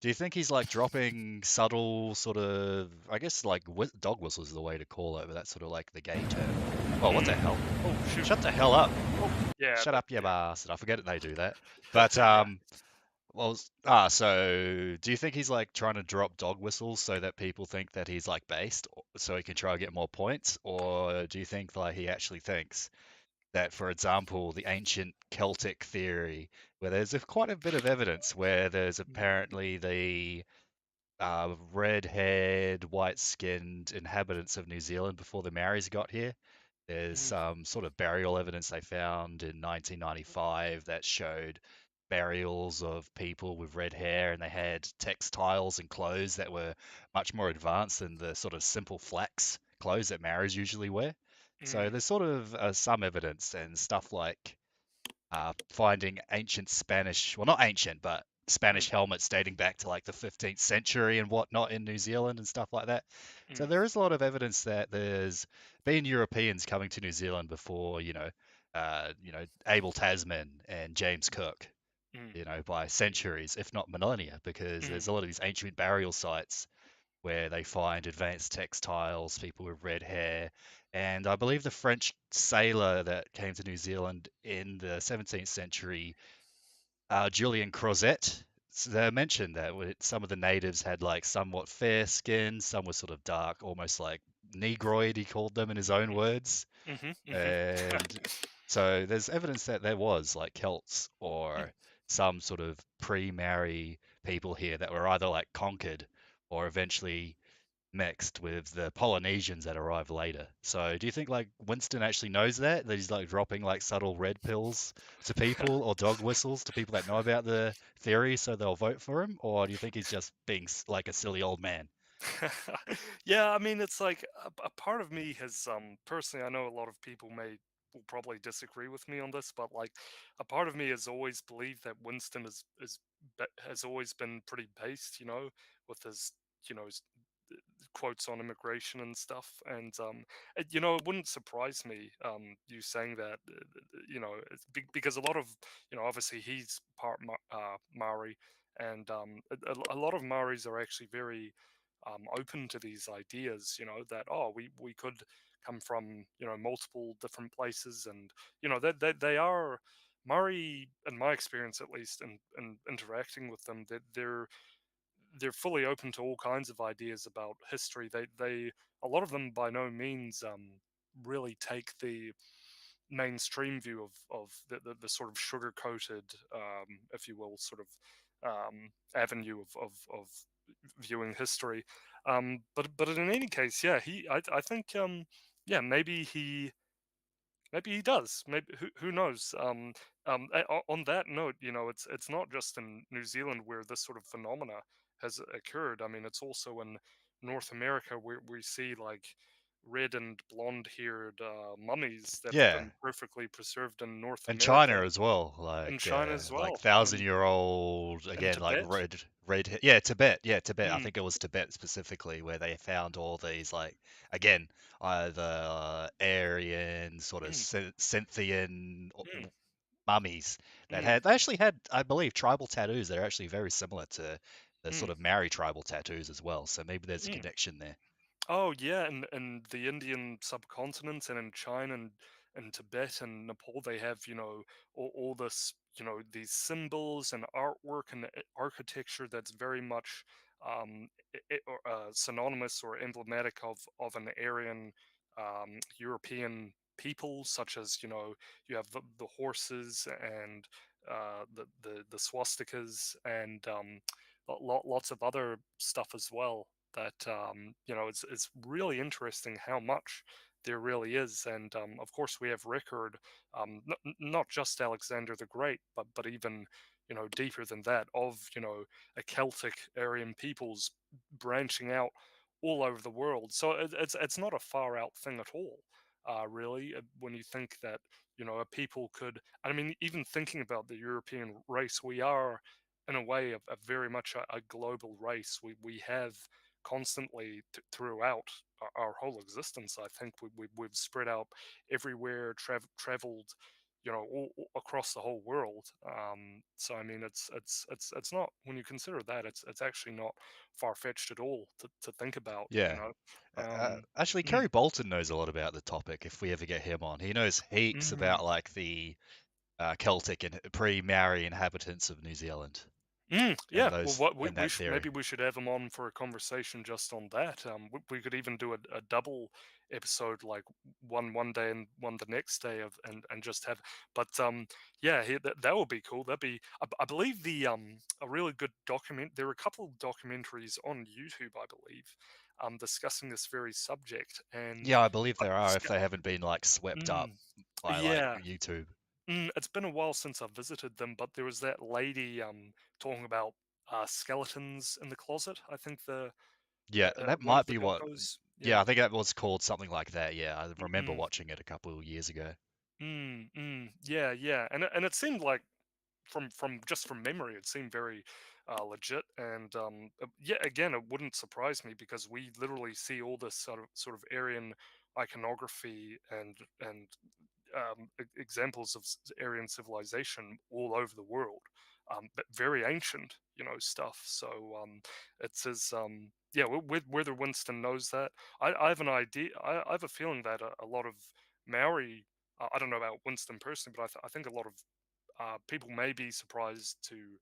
Do you think he's like dropping subtle sort of, I guess like dog whistles is the way to call it, but that's sort of like the gay term. Oh, what the hell? Oh shoot! Shut the hell up! Oh yeah, Shut that, up, you yeah, bastard! I forget that they do that. But yeah. well, so do you think he's like trying to drop dog whistles so that people think that he's like based, so he can try to get more points, or do you think like he actually thinks that, for example, the ancient Celtic theory, where there's quite a bit of evidence where there's apparently the red-haired, white-skinned inhabitants of New Zealand before the Maoris got here. There's some sort of burial evidence they found in 1995 that showed burials of people with red hair, and they had textiles and clothes that were much more advanced than the sort of simple flax clothes that Maoris usually wear. So there's sort of some evidence and stuff like finding ancient Spanish, well, not ancient, but Spanish helmets dating back to like the 15th century and whatnot in New Zealand and stuff like that. So there is a lot of evidence that there's been Europeans coming to New Zealand before, Abel Tasman and James Cook, by centuries, if not millennia, because there's a lot of these ancient burial sites where they find advanced textiles, people with red hair. And I believe the French sailor that came to New Zealand in the 17th century, Julian Crozet, they mentioned that some of the natives had like somewhat fair skin, some were sort of dark, almost like negroid, he called them in his own words. And so there's evidence that there was like Celts or some sort of pre-Maori people here that were either like conquered or eventually mixed with the Polynesians that arrived later. So do you think like Winston actually knows that he's like dropping like subtle red pills to people or dog whistles to people that know about the theory so they'll vote for him? Or do you think he's just being like a silly old man? Yeah, I mean, it's like a part of me has personally, I know a lot of people will probably disagree with me on this, but like a part of me has always believed that Winston has always been pretty based, with his his quotes on immigration and stuff, and it wouldn't surprise me you saying that, because a lot of obviously he's part Maori, and a lot of Maoris are actually very open to these ideas, that we could come from multiple different places, and they are Maori, in my experience at least, and interacting with them, that they're fully open to all kinds of ideas about history. They a lot of them by no means really take the mainstream view of the sort of sugar coated, if you will, sort of avenue of viewing history. But in any case, yeah, I think yeah, maybe he does. Maybe who knows? On that note, it's not just in New Zealand where this sort of phenomena has occurred. I mean, it's also in North America where we see like red and blonde-haired mummies that have Yeah. been perfectly preserved in North And America, China as well, in China as like well, thousand-year old and again, like Tibet. yeah, Tibet, yeah, Tibet. I Mm, think it was Tibet specifically where they found all these like again either Aryan sort of mm, Scythian mm, mummies that mm, they actually had, I believe, tribal tattoos that are actually very similar to the mm, sort of Maori tribal tattoos as well. So maybe there's a mm. connection there. Oh yeah, and the Indian subcontinent, and in China and Tibet and Nepal, they have all this these symbols and artwork and architecture that's very much synonymous or emblematic of an Aryan European people, such as you have the horses and the swastikas and lots of other stuff as well, that it's really interesting how much there really is. And of course we have record, not just Alexander the Great, but even deeper than that, of a Celtic Aryan peoples branching out all over the world. So it's not a far out thing at all, really, when you think that a people could, I mean, even thinking about the European race, we are in a way a very much a global race. We have constantly throughout our whole existence. I think we've spread out everywhere, traveled, all across the whole world. So I mean, it's not, when you consider that, it's actually not far fetched at all to think about. Yeah. Actually, Mm, Kerry Bolton knows a lot about the topic. If we ever get him on, he knows heaps mm. about like the Celtic and pre-Maori inhabitants of New Zealand and Yeah, well, those what and we that should, theory. maybe we should have him on for a conversation just on that. We could even do a double episode, like one day and one the next day, and just have. But yeah, that would be cool. That'd be, I believe, a really good document. There are a couple of documentaries on YouTube, I believe, discussing this very subject, and Yeah, I believe like, there are if they haven't been like swept up by like yeah. YouTube. It's been a while since I visited them, but there was that lady talking about skeletons in the closet. I think Yeah, that one might of the be what. docos. Yeah, Yeah. I think that was called something like that. Yeah, I remember Mm, watching it a couple of years ago. yeah, yeah, and it seemed like, from memory, it seemed very legit. And yeah, again, it wouldn't surprise me, because we literally see all this sort of Aryan iconography and examples of Aryan civilization all over the world, but very ancient, stuff. So it's as yeah, whether Winston knows that, I have an idea. I have a feeling that a lot of Maori, I don't know about Winston personally, but I think a lot of people may be surprised to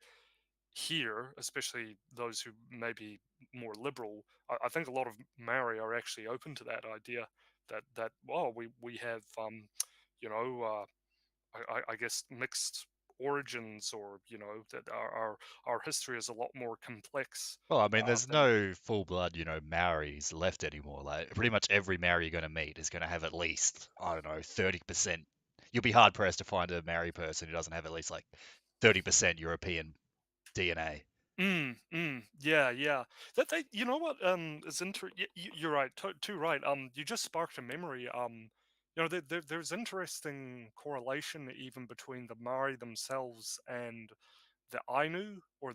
hear, especially those who may be more liberal. I think a lot of Maori are actually open to that idea, that well, we have you know I guess mixed origins, or that our history is a lot more complex Well, I mean, there's than. no full-blood, Maoris left anymore. Like, pretty much every Maori you're going to meet is going to have at least, I don't know, 30%. You'll be hard pressed to find a Maori person who doesn't have at least like 30% European DNA. Yeah, yeah. That they, you know what, is you're right, too right. You just sparked a memory. There's interesting correlation even between the Maori themselves and the Ainu, or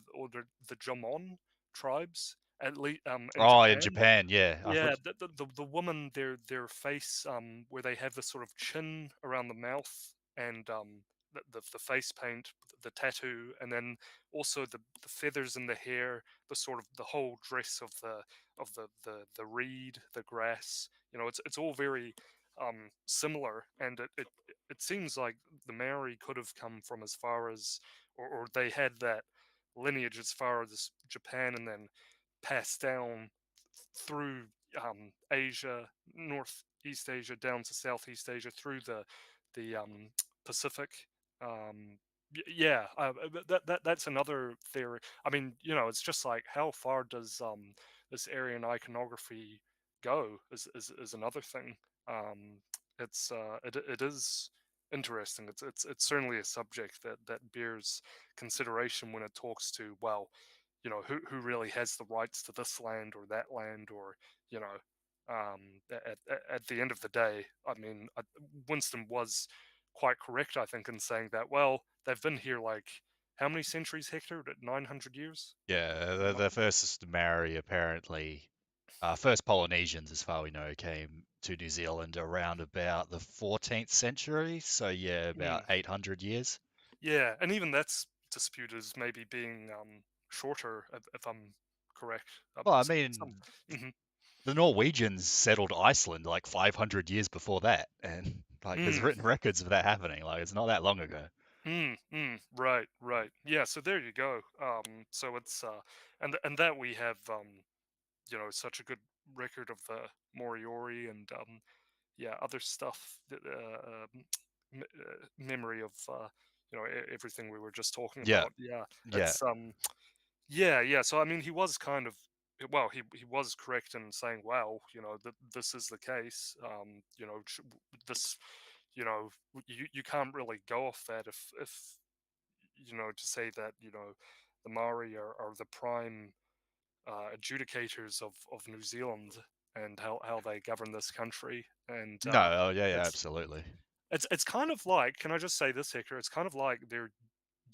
the Jomon tribes, at least in Oh, in Japan. Japan, yeah. I Yeah, thought, the woman, their face, where they have the sort of chin around the mouth, and the face paint, the tattoo, and then also the feathers in the hair, the sort of the whole dress of the reed, the grass. It's all very similar, and it seems like the Maori could have come from as far as, or they had that lineage as far as Japan, and then passed down through Asia, Northeast Asia, down to Southeast Asia, through the Pacific. Yeah, that's another theory. I mean, it's just like, how far does this Aryan iconography go? Is another thing. It is interesting. It's certainly a subject that bears consideration when it talks to, well, who really has the rights to this land or that land, or you know at the end of the day, I mean, Winston was quite correct, I think, in saying that, well, they've been here, like, how many centuries, Hector? 900 years? yeah, Am the first Maori apparently, first Polynesians, as far we know, came to New Zealand around about the 14th century. So yeah, about Mm, 800 years. yeah, and even that's disputed as maybe being shorter, if I'm correct. Well, I Some, mean, mhm. the Norwegians settled Iceland like 500 years before that, and like there's Mm. written records of that happening. Like it's not that long ago. Right, right. Yeah, so there you go. So it's and that we have such a good record of the Moriori, and yeah, other stuff that memory of everything we were just talking Yeah, about. Yeah, yeah. it's yeah, yeah. So I mean, he was kind of, well, he was correct in saying, wow, that this is the case. This, you can't really go off that, if to say that the Maori are the prime adjudicators of New Zealand, and how they govern this country. And No, oh, yeah, yeah, it's absolutely. it's kind of like, can I just say this, Hector? It's kind of like they're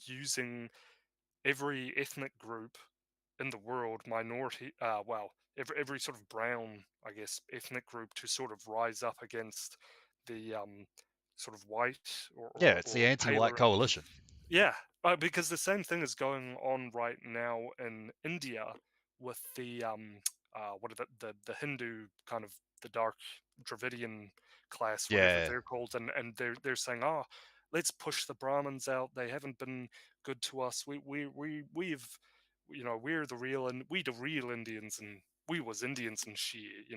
using every ethnic group in the world, minority, well, every sort of brown, I guess, ethnic group, to sort of rise up against the sort of white Yeah, it's the or anti-white paler. coalition. Yeah, because the same thing is going on right now in India with the what are the Hindu kind of the dark Dravidian class, whatever Yeah. they're called, and they're saying, oh, let's push the Brahmins out. They haven't been good to us. We've we're the real, and we the real Indians, and we was Indians and shit.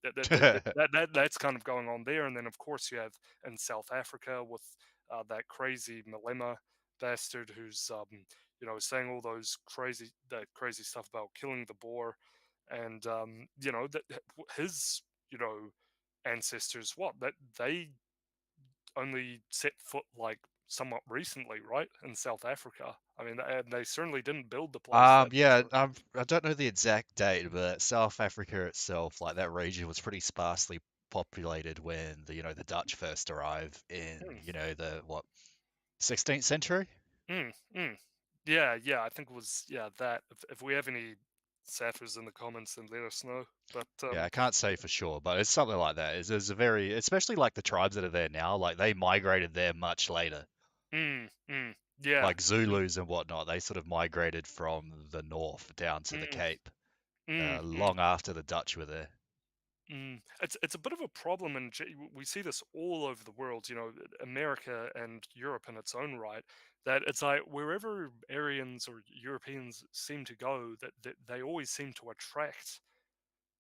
That's kind of going on there, and then of course you have in South Africa with that crazy Malema bastard who's saying all those crazy stuff about killing the boar, and that his ancestors, what, that they only set foot like somewhat recently, right, in South Africa. I mean, they certainly didn't build the place that Yeah, I don't know the exact date, but South Africa itself, like that region, was pretty sparsely populated when the Dutch first arrived in, Hmm. the what, 16th century? Mm, mm. Yeah, I think it was that. If we have any Saffers in the comments, then let us know. But Yeah, I can't say for sure, but it's something like that. It's a very, especially like the tribes that are there now, like they migrated there much later. Yeah, Like Zulus and whatnot, they sort of migrated from the north down to the mm, Cape, mm. long after the Dutch were there. It's a bit of a problem, and we see this all over the world. America and Europe in its own right. That it's like wherever Aryans or Europeans seem to go, that they always seem to attract.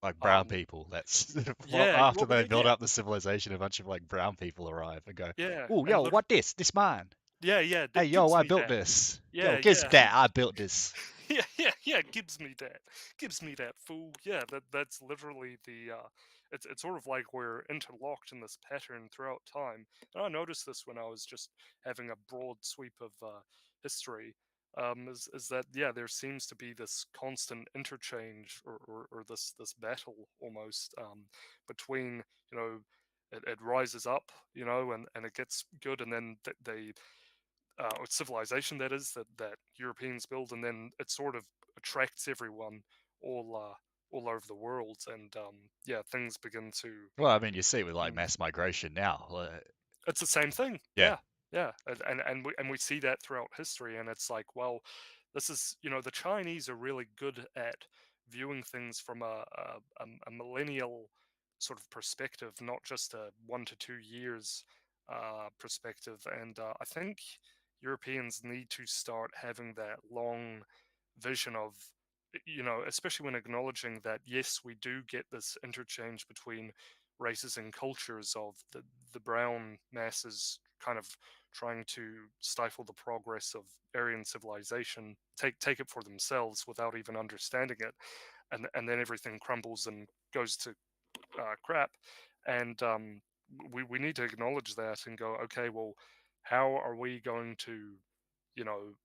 Like brown Um, people. That's yeah, after well, they build yeah, up the civilization, a bunch of like brown people arrive and go, yeah, "Oh, and yo, what this? This mine? yeah, Hey, that yo, gives I me built that. this. Yo, Yeah, guess yeah. that I built this." Yeah, gives me that fool. Yeah, that's literally the it's sort of like we're interlocked in this pattern throughout time. And I noticed this when I was just having a broad sweep of history. Is that, yeah, there seems to be this constant interchange, or this battle almost, between, it rises up, and it gets good, and then they civilization, that is, that Europeans build, and then it sort of attracts everyone all over the world, and yeah, things begin to. Well, I mean, you see it with like Mm. mass migration now. It's the same thing. Yeah, Yeah, and we see that throughout history, and it's like, well, this is, the Chinese are really good at viewing things from a millennial sort of perspective, not just a 1 to 2 years perspective, and I think Europeans need to start having that long vision of, especially when acknowledging that, yes, we do get this interchange between races and cultures of the brown masses kind of trying to stifle the progress of Aryan civilization, take it for themselves without even understanding it, and then everything crumbles and goes to crap, and we need to acknowledge that and go, okay, well, how are we going to, you know,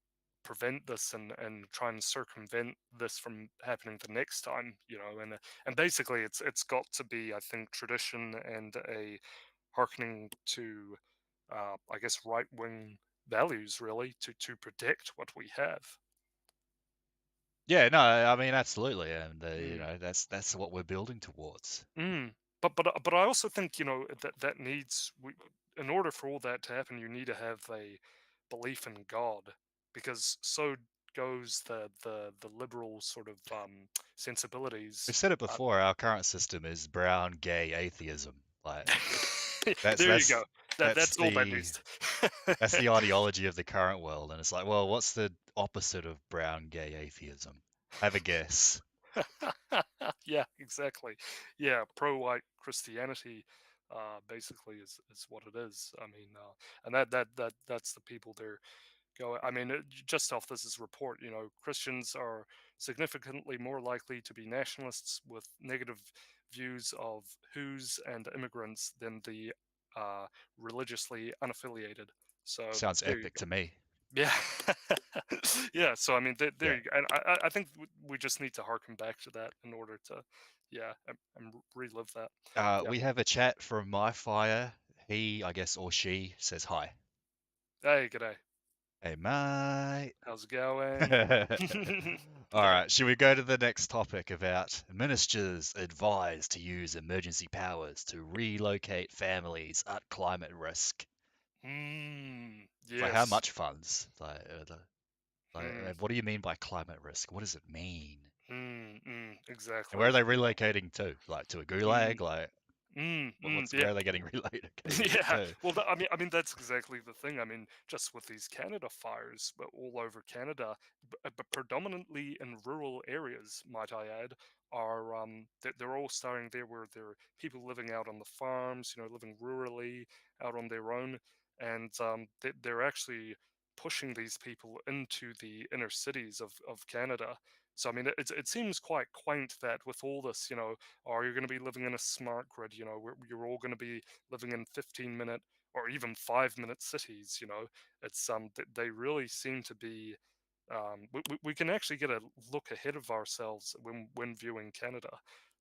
prevent this, and try and circumvent this from happening the next time, and basically it's got to be, I think, tradition and a hearkening to, I guess, right wing values, really, to protect what we have. yeah, no, I mean, absolutely, and Mm. that's what we're building towards. Mm. But I also think, that needs, in order for all that to happen, you need to have a belief in God, because so goes the liberal sort of We've sensibilities. said it before. Our current system is brown gay atheism. Like that's There you that's go. that's That's all that the needs. that's the ideology of the current world, and it's like, well, what's the opposite of brown gay atheism? Have a guess. Yeah, exactly. Yeah, pro-white Christianity, basically is what it is. I mean, and that's the people they're going. I mean, just off this report, Christians are significantly more likely to be nationalists with negative views of Who's and immigrants than the religiously unaffiliated. So Sounds there you epic go. to me. Yeah, yeah. So I mean, there Yeah. you go. And I think we just need to harken back to that in order to, yeah, and relive that. Yeah. We have a chat from My Fire. He, I guess, or she says hi. Hey, g'day. Hey, mate. How's it going? All Yeah. right, should we go to the next topic about ministers advised to use emergency powers to relocate families at climate risk? For how Yes. much funds? Mm, What do you mean by climate risk? What does it mean? And where exactly. are they Yeah. relocating to? Like to a gulag? Mm, Like yeah. where are they getting relocated Yeah, to? well, I mean, that's exactly the thing. I mean, just with these Canada fires, but all over Canada, but predominantly in rural areas, might I add, are they're all starting there where there are people living out on the farms, living rurally, out on their own, and they're actually pushing these people into the inner cities of Canada. So I mean, it seems quite quaint that with all this, or you're going to be living in a smart grid, where you're all going to be living in 15-minute or even 5-minute cities. It's they really seem to be. We can actually get a look ahead of ourselves when viewing Canada.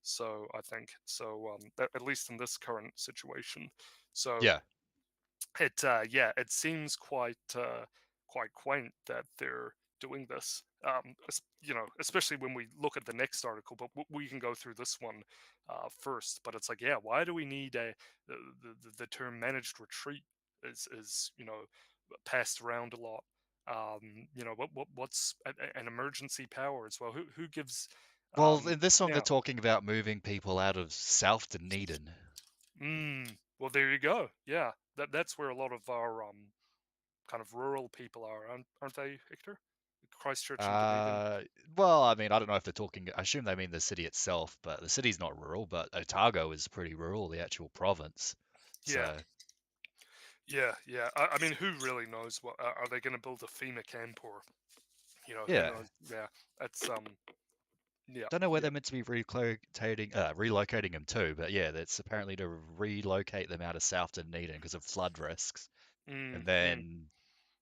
So I think so. At least in this current situation. So Yeah. it seems quite quaint that they're doing this. Especially when we look at the next article, but we can go through this one first. But it's like, yeah, why do we need the term managed retreat is passed around a lot. What's an emergency power as well? Who gives? Well, in this one, they're Yeah. talking about moving people out of South Dunedin. Well, there you go. Yeah, that's where a lot of our kind of rural people are, aren't they, Hector? Christchurch and Dunedin. Uh, well, I mean, I don't know if they're talking. I assume they mean the city itself, but the city's not rural. But Otago is pretty rural, the actual province. Yeah, So yeah. I mean, who really knows? What are they going to build a FEMA camp, or who yeah, knows? Yeah, that's yeah, don't know where yeah. they're meant to be relocating them to, but yeah, that's apparently to relocate them out of South Dunedin because of flood risks, Mm, and mm, then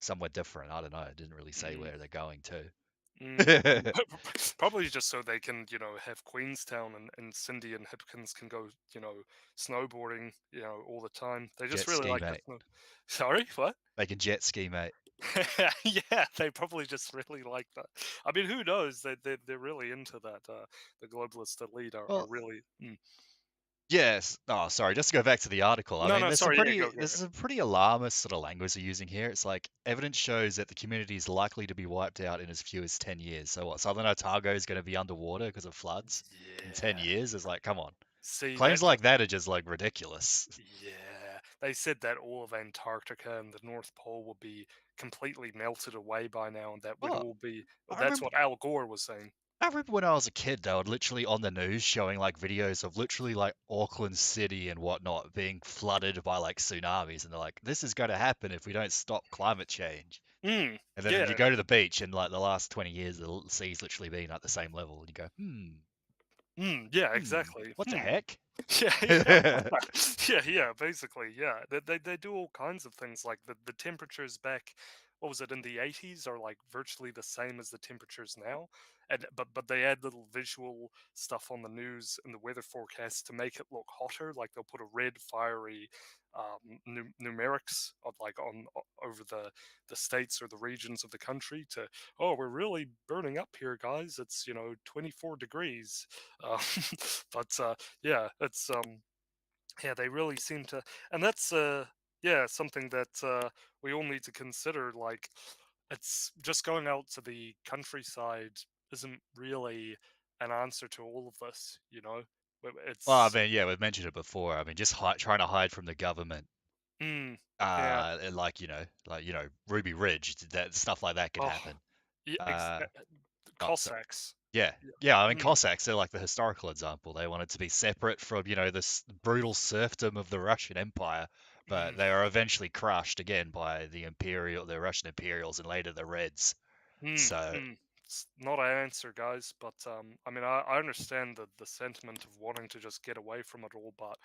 somewhere different. I don't know. It didn't really say mm, where they're going mm. to. Probably just so they can, have Queenstown and Cindy and Hipkins can go, snowboarding, all the time. They just Jet really ski, like the mate. snow. Sorry, what? They can jet ski, mate. Yeah, they probably just really like that. I mean, who knows? They're really into that. The globalist elite are Well, really. yes. Oh, sorry. Just to go back to the article. I No, mean, no, sorry. Yeah, go, go, there's some pretty alarmist sort of language they're using here. It's like evidence shows that the community is likely to be wiped out in as few as 10 years. So what? Southern Otago is going to be underwater because of floods in 10 Yeah. years? It's like, come on. See Claims that? like that are just like ridiculous. Yeah, they said that all of Antarctica and the North Pole would be completely melted away by now, and that would Oh, all be. I That's remember what Al Gore was saying. I remember when I was a kid, they were literally on the news showing like videos of literally like Auckland City and whatnot being flooded by like tsunamis, and they're like, "This is going to happen if we don't stop climate change." And then you Yeah. go to the beach, and like the last 20 years, the sea's literally been at the same level, and you go, Yeah, exactly. what the heck? Yeah, yeah, yeah. Basically, yeah. They do all kinds of things. Like the temperatures back, what was it, in the 80s are like virtually the same as the temperatures now, and but they add little visual stuff on the news and the weather forecast to make it look hotter. Like they'll put a red fiery numerics of like over the states or the regions of the country to, oh, we're really burning up here, guys. It's 24 degrees. Um, but yeah, it's yeah, they really seem to, and that's yeah, something that we all need to consider. Like, it's just going out to the countryside isn't really an answer to all of this. Well, I It's mean, yeah, we've mentioned it before. I mean, just trying to hide from the government, yeah. and like Ruby Ridge, that stuff like that could Oh, happen. yeah, Uh, oh, so Cossacks. yeah, Yeah. yeah. I mean, Cossacks, they're like the historical example. They wanted to be separate from, this brutal serfdom of the Russian Empire, but they are eventually crushed again by the Russian Imperials, and later the Reds. So It's not an answer, guys, but I mean, I understand the sentiment of wanting to just get away from it all, but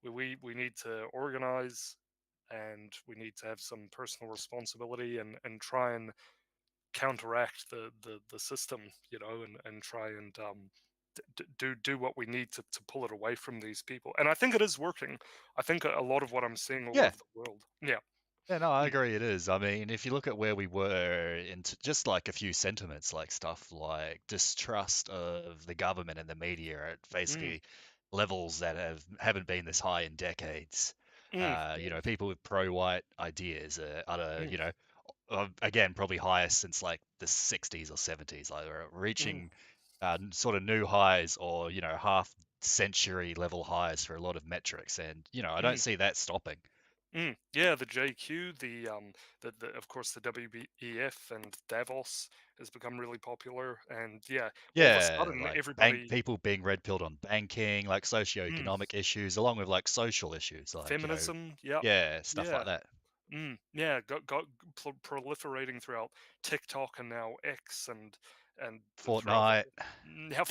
we need to organize, and we need to have some personal responsibility, and try and counteract the system, and try and do what we need to pull it away from these people. And I think it is working. I think a lot of what I'm seeing all yeah, over the world. Yeah. Yeah, no, I agree it is. I mean, if you look at where we were into just like a few sentiments, like stuff like distrust of the government and the media at Mm, basically levels that haven't been this high in decades. mm, People with pro-white ideas mm, again, probably highest since like the 60s or 70s, like they're mm, reaching sort of new highs or, half century level highs for a lot of metrics. And, I don't mm. see that stopping. Yeah, the JQ, the of course the WEF and Davos has become really popular, and yeah, all of a Yeah, sudden like everybody, people being red pilled on banking, like mm, socioeconomic issues, along with like social issues, like, feminism, yep, yeah, stuff like yeah, that. yeah, got proliferating throughout TikTok and now X and throughout the Fortnite. whole. Yeah,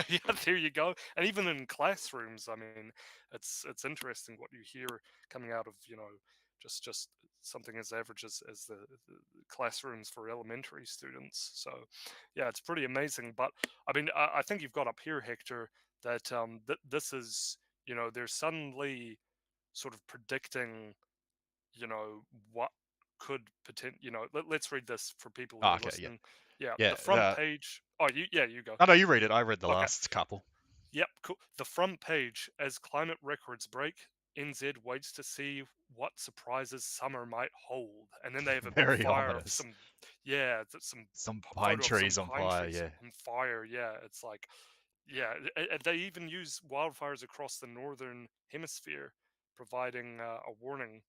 yeah, there you go. And even in classrooms, I mean, it's interesting what you hear coming out of just something as average as the classrooms for elementary students. So yeah, it's pretty amazing. But I mean, I think you've got up here, Hector, that this is they're suddenly sort of predicting what could let's read this for people who Oh, are okay, yeah. listening. Yeah, Yeah, the front page. Oh, you go. I know you read it. I read the Okay. last couple. Yep, cool. The front page, as climate records break, NZ waits to see what surprises summer might hold. And then they have a big Very fire of ominous. some Some pine photo of some trees on pine fire, trees yeah. on fire. Yeah, it's like, yeah, and they even use wildfires across the northern hemisphere, providing a warning.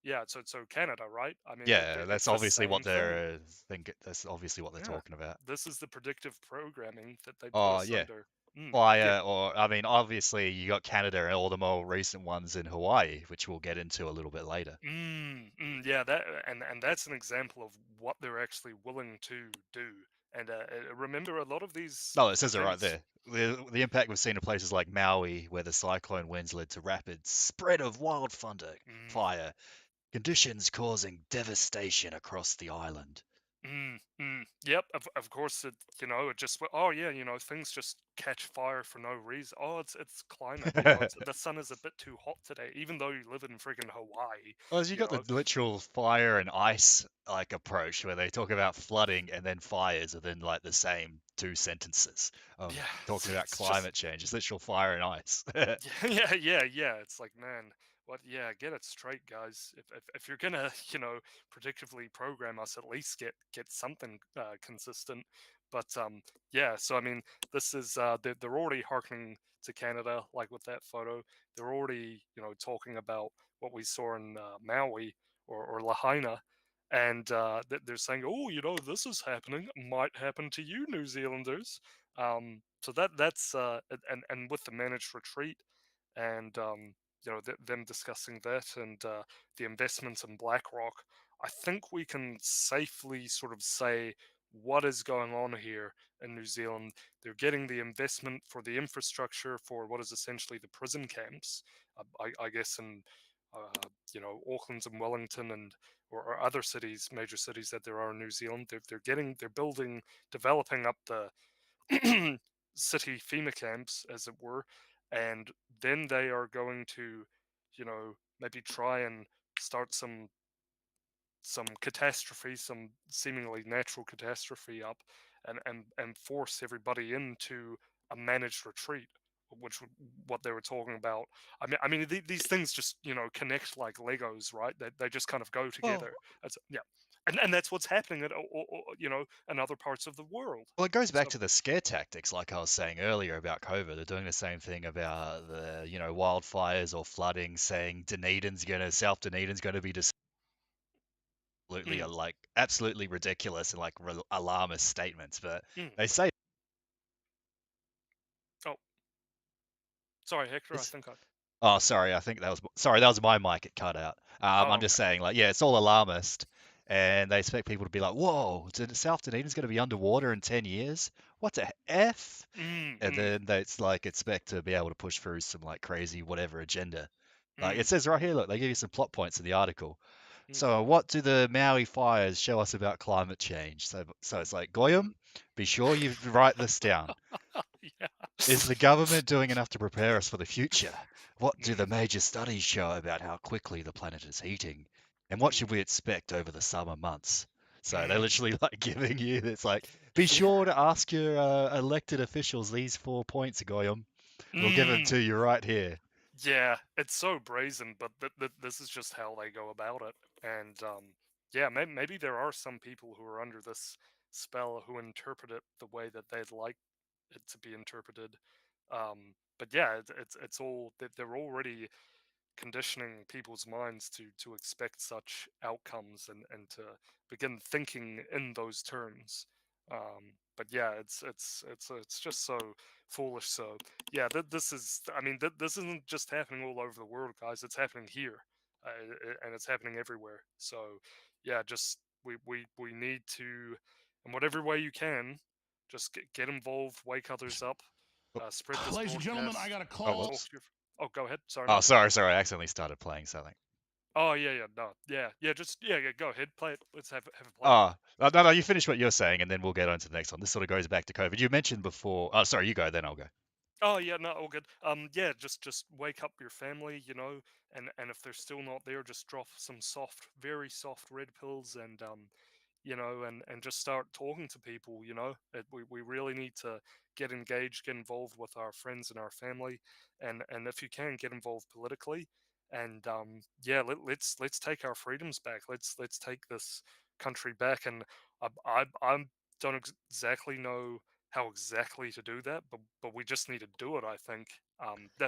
Yeah, so Canada, right? I mean, Yeah, it's the same thing. that's obviously what they're Yeah, talking about. this is the predictive programming that they put Oh, us yeah. under. Yeah. Fire, or I mean, obviously you got Canada and all the more recent ones in Hawaii, which we'll get into a little bit later. Yeah, that and that's an example of what they're actually willing to do. And remember, a lot of these No, it says it right events. there. The impact we've seen in places like Maui, where the cyclone winds led to rapid spread of fire, conditions causing devastation across the island. Yep, of course it just oh yeah, things just catch fire for no reason. Oh, it's climate, the sun is a bit too hot today, even though you live in friggin' Hawaii, Well, you you got the know. literal fire and ice like approach where they talk about flooding and then fires within like the same two sentences of Yeah, talking about it's just climate change. It's literal fire and ice. yeah. It's like, man, what? Yeah, get it straight, guys. If you're gonna, predictively program us, at least get something consistent. But yeah. So I mean, this is they're already harkening to Canada, like with that photo. They're already, talking about what we saw in Maui or Lahaina. And they're saying, "Oh, this is happening. Might happen to you, New Zealanders." So that's and with the managed retreat and them discussing that and the investments in BlackRock, I think we can safely sort of say what is going on here in New Zealand. They're getting the investment for the infrastructure for what is essentially the prison camps, I guess in Auckland and Wellington and or other cities, major cities that there are in New Zealand. They're building, developing up the city FEMA camps, as it were, and then they are going to, maybe try and start some catastrophe, some seemingly natural catastrophe up, and force everybody into a managed retreat, which what they were talking about. I mean, these things just connect like Legos, right? They just kind of go Well, together. Yeah, and that's what's happening in other parts of the world. Well, it goes back So. to the scare tactics, like I was saying earlier about COVID. They're doing the same thing about the, wildfires or flooding, saying South Dunedin's gonna be just absolutely, Mm, like absolutely ridiculous and like alarmist statements. But mm. they say Oh, sorry, Hector. I this. think I. Oh, sorry, that was my mic. It cut out. I'm Oh, just saying, like, yeah, it's all alarmist, and they expect people to be like, "Whoa, South Dunedin's going to be underwater in 10 years? What the f?" And mm, then they it's like expect to be able to push through some like crazy whatever agenda. Like mm, it says right here, look, they give you some plot points in the article. mm. So, what do the Maui fires show us about climate change? So it's like, Goyam, be sure you write this down. Yeah. Is the government doing enough to prepare us for the future? What do the Mm, major studies show about how quickly the planet is heating? And what should we expect over the summer months? So they're Mm. literally like giving you, it's like, be sure to ask your elected officials these 4 points, Goyam. We'll give them to you right here. Yeah, it's so brazen, but this is just how they go about it. And yeah, maybe there are some people who are under this spell who interpret it the way that they'd like it to be interpreted. But yeah, it's all that they're already conditioning people's minds to expect such outcomes and to begin thinking in those terms. But yeah, it's just so foolish. So yeah, this is I mean this isn't just happening all over the world, guys. It's happening here, and it's happening everywhere. So yeah, just we need to, in whatever way you can, just get involved, wake others up, spread this Ladies and gentlemen, I broadcast. got a Oh, call. whoops. Oh, go ahead. Sorry, Oh, man. sorry, I accidentally started playing something. Oh yeah, no, yeah. Just yeah. Go ahead, play it. Let's have it play. Oh, no, you finish what you're saying, and then we'll get on to the next one. This sort of goes back to COVID. You mentioned before. Oh, sorry, you go, then I'll go. Oh yeah, no, all good. Yeah, just wake up your family, and if they're still not there, just drop some soft, very soft red pills, and and just start talking to people. We really need to get engaged, get involved with our friends and our family, and if you can, get involved politically, and yeah, let's take our freedoms back. Let's take this country back, and I don't exactly know how exactly to do that, but we just need to do it. I think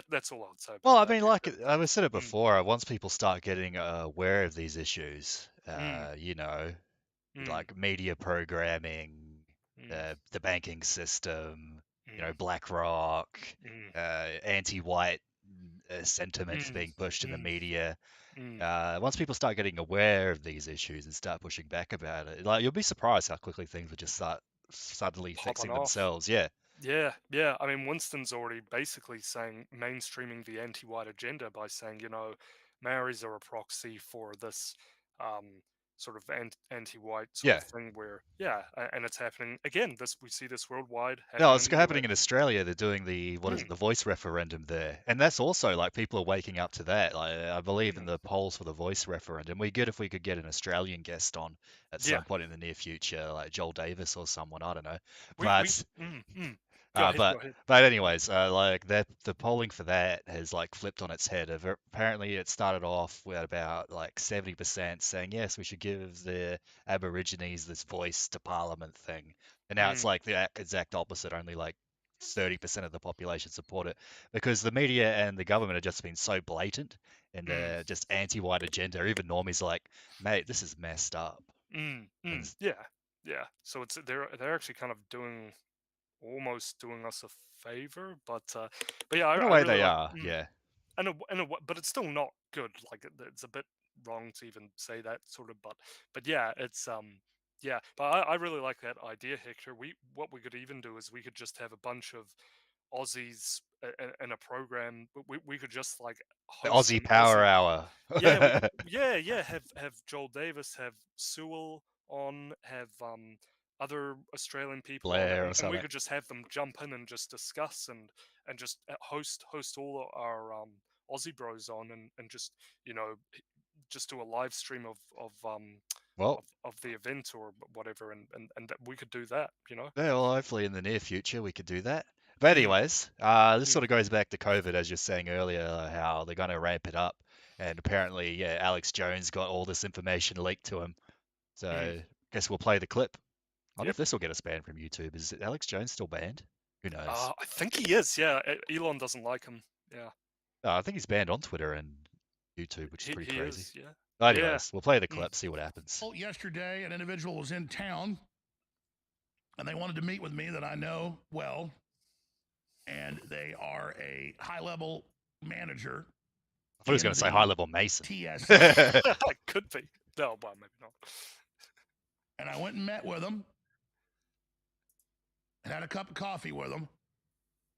that's all I'd say Well, about I that. mean, like I said it Mm, before, once people start getting aware of these issues, mm, mm, like media programming, mm, the banking system, mm, BlackRock, mm, anti-white sentiments mm, being pushed in the mm, media. mm. Once people start getting aware of these issues and start pushing back about it, like you'll be surprised how quickly things would just start suddenly Popping fixing off. themselves. Yeah. Yeah. I mean, Winston's already basically saying mainstreaming the anti-white agenda by saying, Maoris are a proxy for this sort of anti-white sort Yeah. of thing where, yeah, and it's happening again. We see this worldwide No, happening it's in the happening US. in Australia. They're doing the, what is it, Mm, the voice referendum there. And that's also like people are waking up to that. Like I believe in mm, the polls for the voice referendum. We're good if we could get an Australian guest on at yeah, some point in the near future, like Joel Davis or someone, I don't know. we But go ahead, but go ahead. anyways, like the polling for that has like flipped on its head. Apparently, it started off with about like 70% saying yes, we should give the Aborigines this voice to Parliament thing, and now it's Mm, like the exact opposite. Only like 30% of the population support it because the media and the government have just been so blatant in mm, their just anti-white agenda. Even normies like, mate, this is messed up. And yeah. So they're actually kind of almost doing us a favor, but yeah, in a I way, really they like. are. Yeah. But it's still not good. Like it's a bit wrong to even say that sort of, but yeah, it's yeah. But I really like that idea, Hector. What we could even do is we could just have a bunch of Aussies in a program. We could just like The host Aussie an Power Aussie. Hour. Yeah, yeah. Have Joel Davis, have Sewell on, have other Australian people on, Blair and, or and we something. could just have them jump in and just discuss and just host all our Aussie bros on and just just do a live stream Well, of the event or whatever, and we could do that. yeah, well, hopefully in the near future we could do that. But Mm, anyways, this sort mm, of goes back to COVID, as you're saying earlier, how they're going to ramp it up. And apparently, yeah, Alex Jones got all this information leaked to him. mm. So guess we'll play the clip. I wonder Yep. if this will get us banned from YouTube. Is Alex Jones still banned? Who knows? I think he is. Yeah, Elon doesn't like him. Yeah, I think he's banned on Twitter and YouTube, which is pretty he crazy. is. Yeah. Yeah. Anyways, we'll play the Mm, clip, see what happens. Yesterday, an individual was in town, and they wanted to meet with me that I know well, and they are a high-level manager. I thought he was going to say high-level Mason. TS. Could be. No, but maybe not. And I went and met with them and had a cup of coffee with them.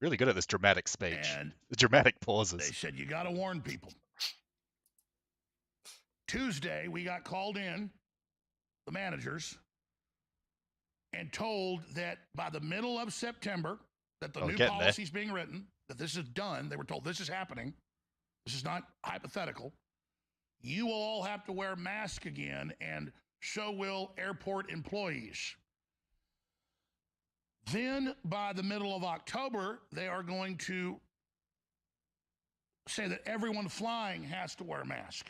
Really good at this dramatic speech. And The dramatic pauses. they said, you got to warn people. Tuesday, we got called in, the managers, and told that by the middle of September, that the new policy is being written, that this is done. They were told this is happening. This is not hypothetical. You will all have to wear masks again, and so will airport employees. Then, by the middle of October, they are going to say that everyone flying has to wear a mask.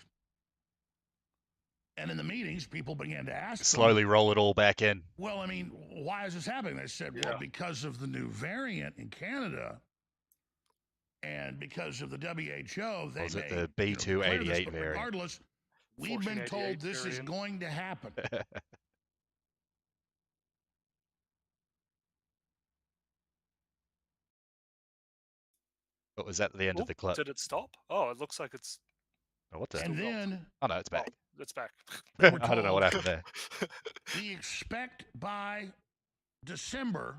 And in the meetings, people began to ask Slowly roll it all back in. well, I mean, why is this happening? They said, well, because of the new variant in Canada and because of the WHO, they Was it may the declare this, B288 but variant? regardless, we've been told this is going to happen. What was that the end of the clip? Did it stop? Oh, it looks like it's. Oh, what the? And then. Oh no, it's back. Oh, it's back. They were I don't know what told, happened there. We expect by December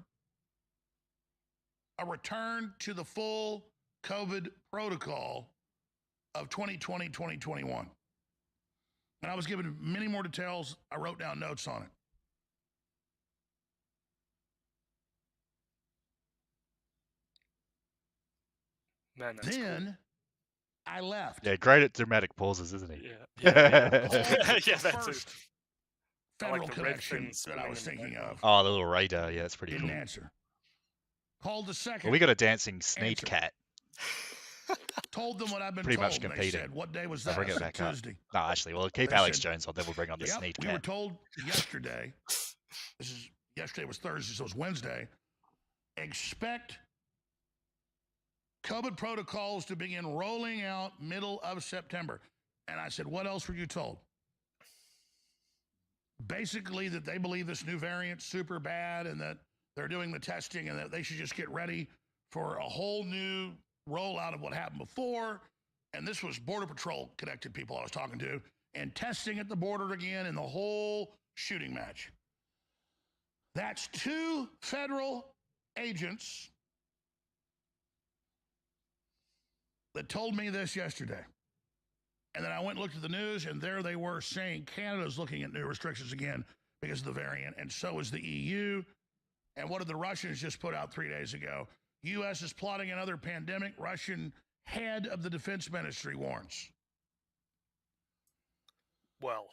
a return to the full COVID protocol of 2020, 2021. And I was given many more details. I wrote down notes on it. Man, that's then cool. I left. Yeah, great at dramatic pauses, isn't he? Yeah, yeah, that's it. Federal like the connection that I was thinking of. Oh, the little radar. Yeah, it's pretty Didn't cool. answer. Called the second. Well, we got a dancing sneed cat. Told them what I've been Pretty told. much competing. They said, what day was I'll that? bring I it said, back Tuesday. up. No, actually, we'll keep They Alex said, Jones on. Then we'll bring on the sneed we cat. were told yesterday. Yesterday was Thursday, so it was Wednesday. Expect COVID protocols to begin rolling out middle of September. And I said, what else were you told? Basically that they believe this new variant's super bad and that they're doing the testing and that they should just get ready for a whole new rollout of what happened before. And this was Border Patrol connected people I was talking to, and testing at the border again and the whole shooting match. That's 2 federal agents that told me this yesterday. And then I went and looked at the news, and there they were saying Canada's looking at new restrictions again because of the variant, and so is the EU. And what did the Russians just put out 3 days ago? U.S. is plotting another pandemic. Russian head of the defense ministry warns. Well,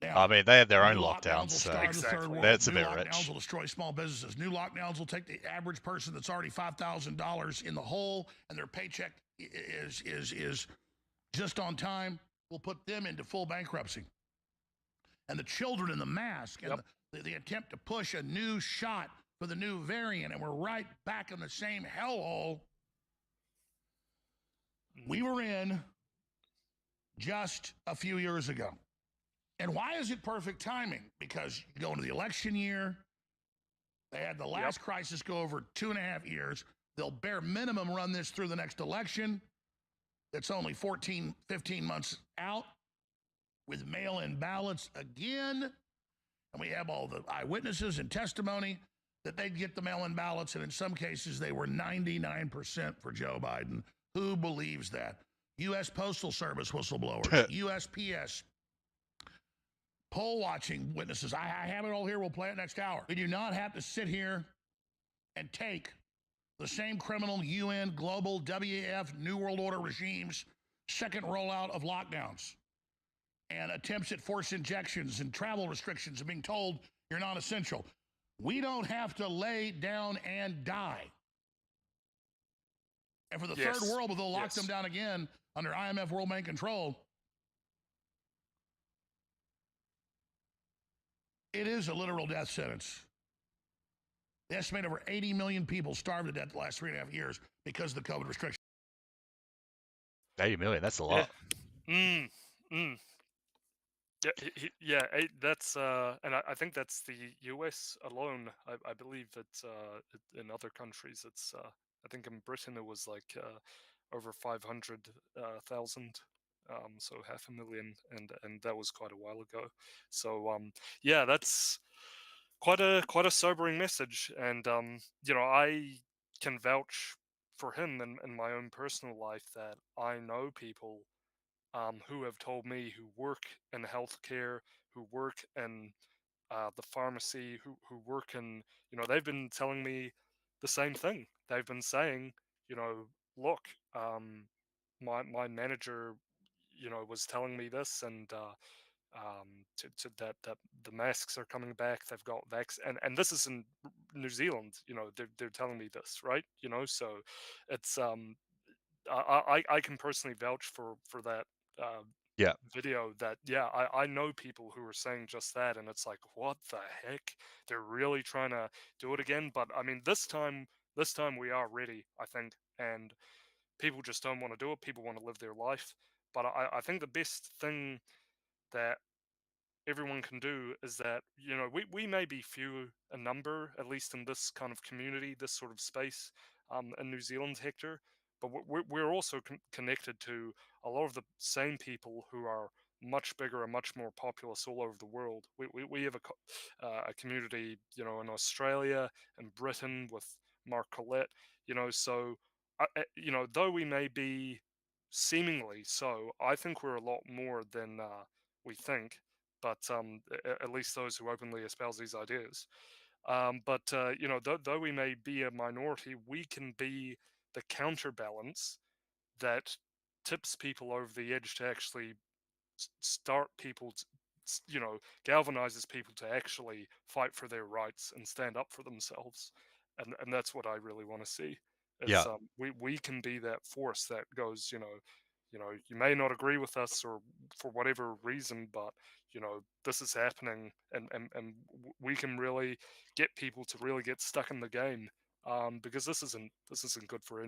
now, I mean, they have their own new lockdowns, will so start the third world. that's a New bit lockdowns rich. will destroy small businesses. New lockdowns will take the average person that's already $5,000 in the hole, and their paycheck is just on time. Will put them into full bankruptcy. And the children in the mask and the attempt to push a new shot for the new variant, and we're right back in the same hellhole we were in just a few years ago. And why is it perfect timing? Because you go into the election year. They had the last crisis go over 2.5 years. They'll bare minimum run this through the next election. That's only 14, 15 months out with mail-in ballots again. And we have all the eyewitnesses and testimony that they'd get the mail-in ballots. And in some cases, they were 99% for Joe Biden. Who believes that? U.S. Postal Service whistleblowers, USPS, poll watching witnesses. I have it all here. We'll play it next hour. We do not have to sit here and take the same criminal UN, global, WEF, New World Order regimes, second rollout of lockdowns and attempts at forced injections and travel restrictions and being told you're not essential. We don't have to lay down and die. And for the third world, where they'll lock them down again under IMF World Bank control, it is a literal death sentence. They estimate over 80 million people starved to death the last 3.5 years because of the COVID restrictions. 80 million, that's a lot. That's and I think that's the U.S. alone. I believe that in other countries, it's I think in Britain it was like over 500,000, so 500,000, and that was quite a while ago. So yeah, that's quite a sobering message, and I can vouch for him in my own personal life that I know people who have told me who work in healthcare, who work in the pharmacy, who work in, they've been telling me the same thing. They've been saying, look, my manager, was telling me this, and that the masks are coming back. They've got and this is in New Zealand. They're telling me this, right? So it's I can personally vouch for that uh, Yeah. video. That yeah, I know people who are saying just that, and it's like, what the heck? They're really trying to do it again. But I mean, this time we are ready, I think, and people just don't want to do it. People want to live their life. But I think the best thing that everyone can do is that we may be few in number, at least in this kind of community, this sort of space in New Zealand, Hector, but we're also connected to a lot of the same people who are much bigger and much more populous all over the world. We have a community, in Australia and Britain with Mark Collette, so though we may be seemingly so, I think we're a lot more than we think, but at least those who openly espouse these ideas. But though we may be a minority, we can be the counterbalance that tips people over the edge to actually start people to, galvanizes people to actually fight for their rights and stand up for themselves. And that's what I really want to see is Yeah. we can be that force that goes, you may not agree with us or for whatever reason, but this is happening, and we can really get people to really get stuck in the game, because this isn't good for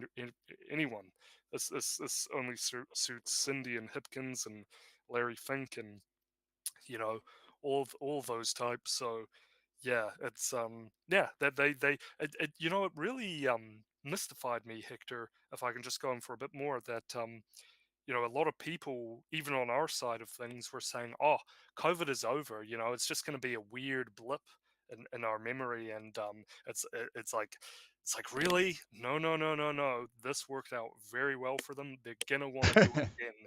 anyone. This only suits Cindy and Hipkins and Larry Fink and you know all those types. So yeah, it's yeah, that it really mystified me, Hector, if I can just go in for a bit more, that a lot of people, even on our side of things, were saying, "Oh, COVID is over. It's just going to be a weird blip in our memory." And it's like really, no, no, no, no, no. This worked out very well for them. They're gonna want to do it again.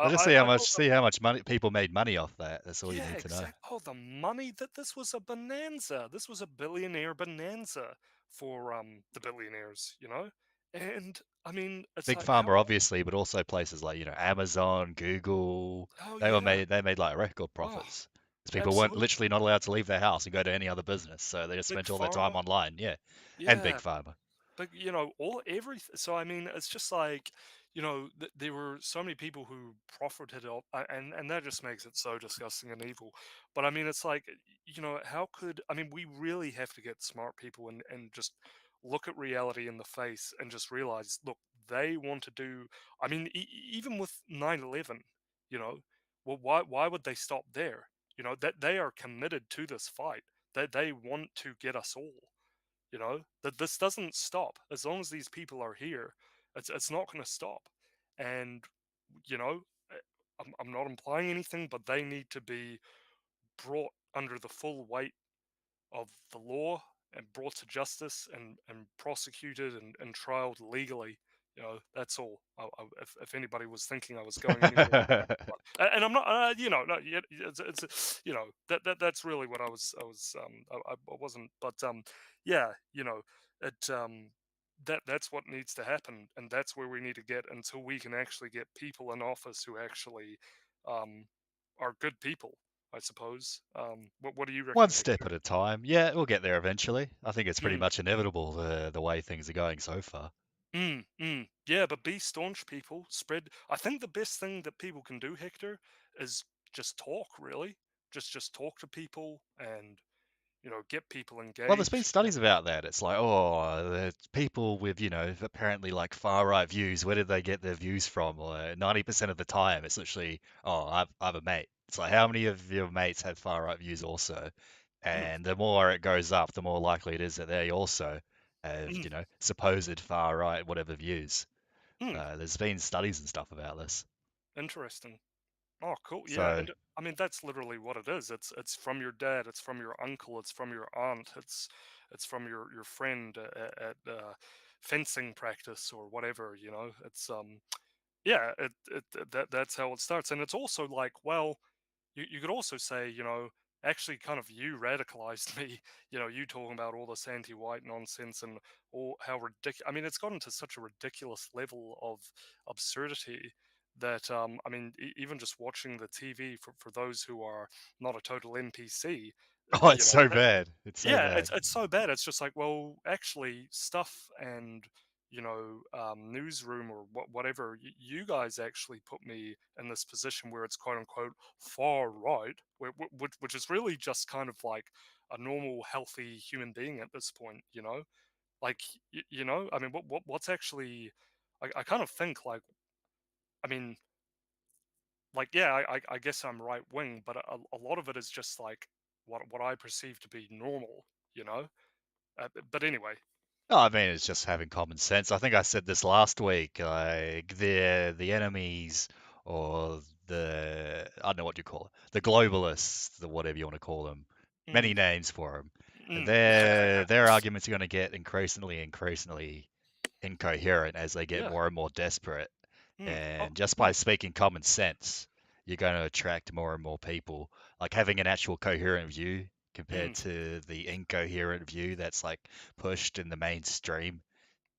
Well, just I thought see how much money people made money off that. That's all you yeah, need to know. exactly. Oh, the money that this was a bonanza. This was a billionaire bonanza for the billionaires. And I mean, it's Big like how? Pharma, obviously, but also places like Amazon, Google. Oh yeah. They made like record Oh, profits. Because people weren't absolutely. literally not allowed to leave their house and go to any other business, so they just Big spent all their time pharma. online. Yeah, and Big Yeah, Pharma. but all everything. So I mean, it's just like there were so many people who profited off, and that just makes it so disgusting and evil. But I mean, it's like how could I mean, we really have to get smart people and just look at reality in the face and just realize, look, they want to do. I mean, even with 9/11, you know, well, why would they stop there? That they are committed to this fight. That they want to get us all, that this doesn't stop as long as these people are here. It's not going to stop. And you know eh, I'm not implying anything, but they need to be brought under the full weight of the law and brought to justice and prosecuted and trialed legally. That's all. If anybody was thinking I was going anywhere with that, and I'm not, no, it's that's really what I wasn't, but yeah, it that's what needs to happen, and that's where we need to get until we can actually get people in office who actually um, are good people, I suppose. What do you One reckon, step Hector? at a time. Yeah, we'll get there eventually. I think it's pretty Mm, much inevitable the way things are going so far. yeah, but be staunch, people. Spread. I think the best thing that people can do, Hector, is just talk. Really, just talk to people and get people Well, there's been engaged. studies about that. It's like, oh, the people with, apparently like far right views, where did they get their views from? Or 90% of the time, it's literally, oh, I have a mate. It's like, how many of your mates have far right views also? Mm, And the more it goes up, the more likely it is that they also have, mm, supposed far right, whatever views. mm. There's been studies and stuff about this. Interesting. Oh, cool. Yeah, So, and I mean that's literally what it is. It's from your dad. It's from your uncle. It's from your aunt. It's from your friend at fencing practice or whatever. It's yeah. That's how it starts, and it's also like, well, you could also say, actually, kind of you radicalized me. You talking about all this anti-white nonsense and all how ridiculous. I mean, it's gotten to such a ridiculous level of absurdity that I mean, even just watching the TV for those who are not a total NPC, Oh, it's you know, so bad. It's so yeah, bad. it's so bad. It's just like, well, actually, stuff and newsroom or whatever. You guys actually put me in this position where it's quote unquote far right, which is really just kind of like a normal, healthy human being at this point. Like I mean, what's actually? I kind of think like, I mean, like yeah, I guess I'm right wing, but a lot of it is just like what I perceive to be normal. You know but anyway. No, I mean, it's just having common sense. I think I said this last week. Like, the enemies or I don't know what you call it, the globalists, the whatever you want to call them, many Mm, names for them. mm. Their arguments are going to get increasingly incoherent as they get Yeah. more and more desperate. Mm. Oh, And just by mm, speaking common sense, you're going to attract more and more people. Like having an actual coherent view compared mm, to the incoherent view that's like pushed in the mainstream.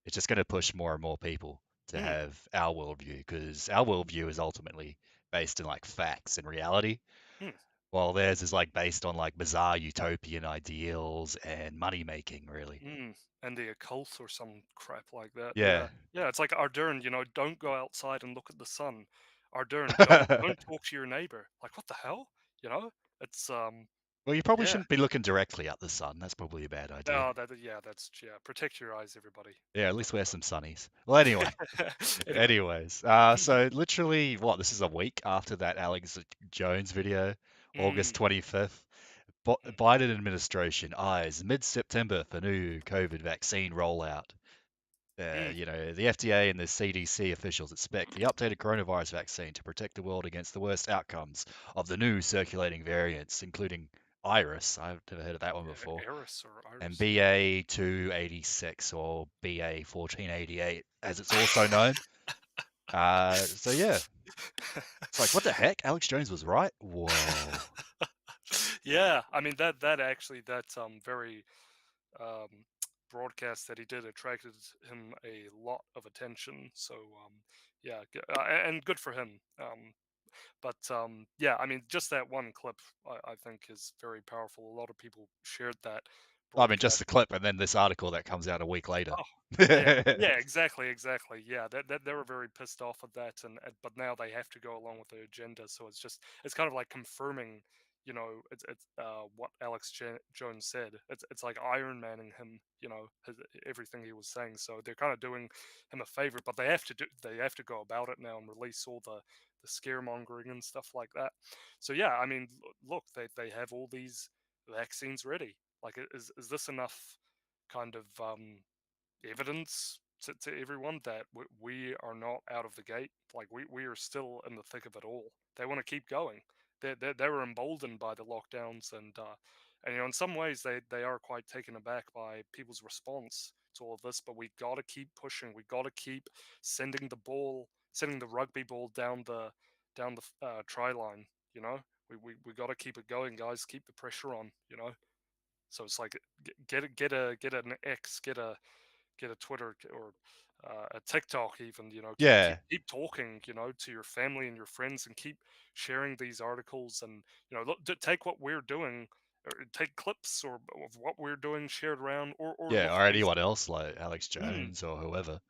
It's just going to push more and more people to mm, have our worldview because our worldview is ultimately based in like facts and reality, mm, while theirs is like based on like bizarre utopian ideals and money making, really. mm. And the occult or some crap like that. Yeah. Yeah. Yeah, it's like Ardern, don't go outside and look at the sun. Ardern, don't talk to your neighbor. Like what the hell? You know? It's Well, you probably yeah. shouldn't be looking directly at the sun. That's probably a bad idea. Oh, yeah. Protect your eyes, everybody. Yeah, at But least wear some sunnies. Well, anyway. anyway. Anyways, so literally, what, this is a week after that Alex Jones video, August Mm, 25th. mm, Biden administration eyes mid-September for new COVID vaccine rollout. mm, The FDA and the CDC officials expect the updated coronavirus vaccine to protect the world against the worst outcomes of the new circulating variants, including Iris. I've never heard of that one before, Eris or and Iris, yeah. BA286 or BA1488, as it's also known. So yeah, it's like, what the heck? Alex Jones was right. Whoa. Yeah, I mean that very um, broadcast that he did attracted him a lot of attention. So yeah, and good for him. But yeah, I mean, just that one clip I think is very powerful. A lot of people shared that I mean, just broadcast. the clip, and then this article that comes out a week later. Oh, yeah, yeah, exactly. Yeah, that they were very pissed off at that, but now they have to go along with the agenda. So it's kind of like confirming, it's what Jones said. It's like Iron Manning him, everything he was saying. So they're kind of doing him a favor, but they have to go about it now and release all the scaremongering and stuff like that. So yeah, I mean, look, they have all these vaccines ready. Like, is this enough kind of evidence to everyone that we are not out of the gate. Like we are still in the thick of it all. They want to keep going. They were emboldened by the lockdowns and in some ways they are quite taken aback by people's response to all of this. But we got to keep pushing. We got to keep sending the rugby ball down the try line. You know, we got to keep it going, guys. Keep the pressure on. So it's like get an X, get a Twitter or a TikTok even, Yeah, keep talking, to your family and your friends and keep sharing these articles and, look, take what we're doing or take clips or of what we're doing shared around or yeah, look or at these. anyone else like Alex Mm, Jones or whoever,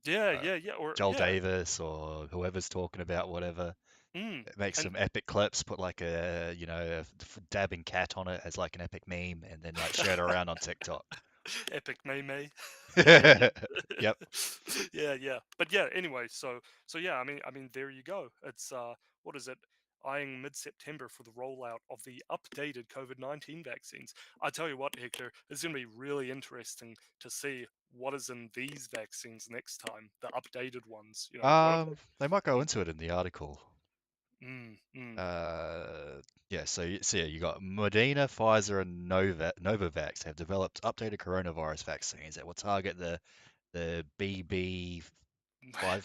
yeah, uh, yeah, yeah, or Joel yeah. Davis or whoever's talking about whatever. Mm, Make and some epic clips, put like a dabbing cat on it as like an epic meme, and then like share it around on TikTok. epic meme. Yep. Yeah, yeah. But yeah, anyway, so yeah, I mean there you go. It's what is it? Eyeing mid-September for the rollout of the updated COVID-19 vaccines. I tell you what, Hector, it's going to be really interesting to see what is in these vaccines next time, the updated ones. What have They might go into it in the article. they? Mm. Yeah, so yeah, you got Moderna, Pfizer, and Novavax have developed updated coronavirus vaccines that will target the BB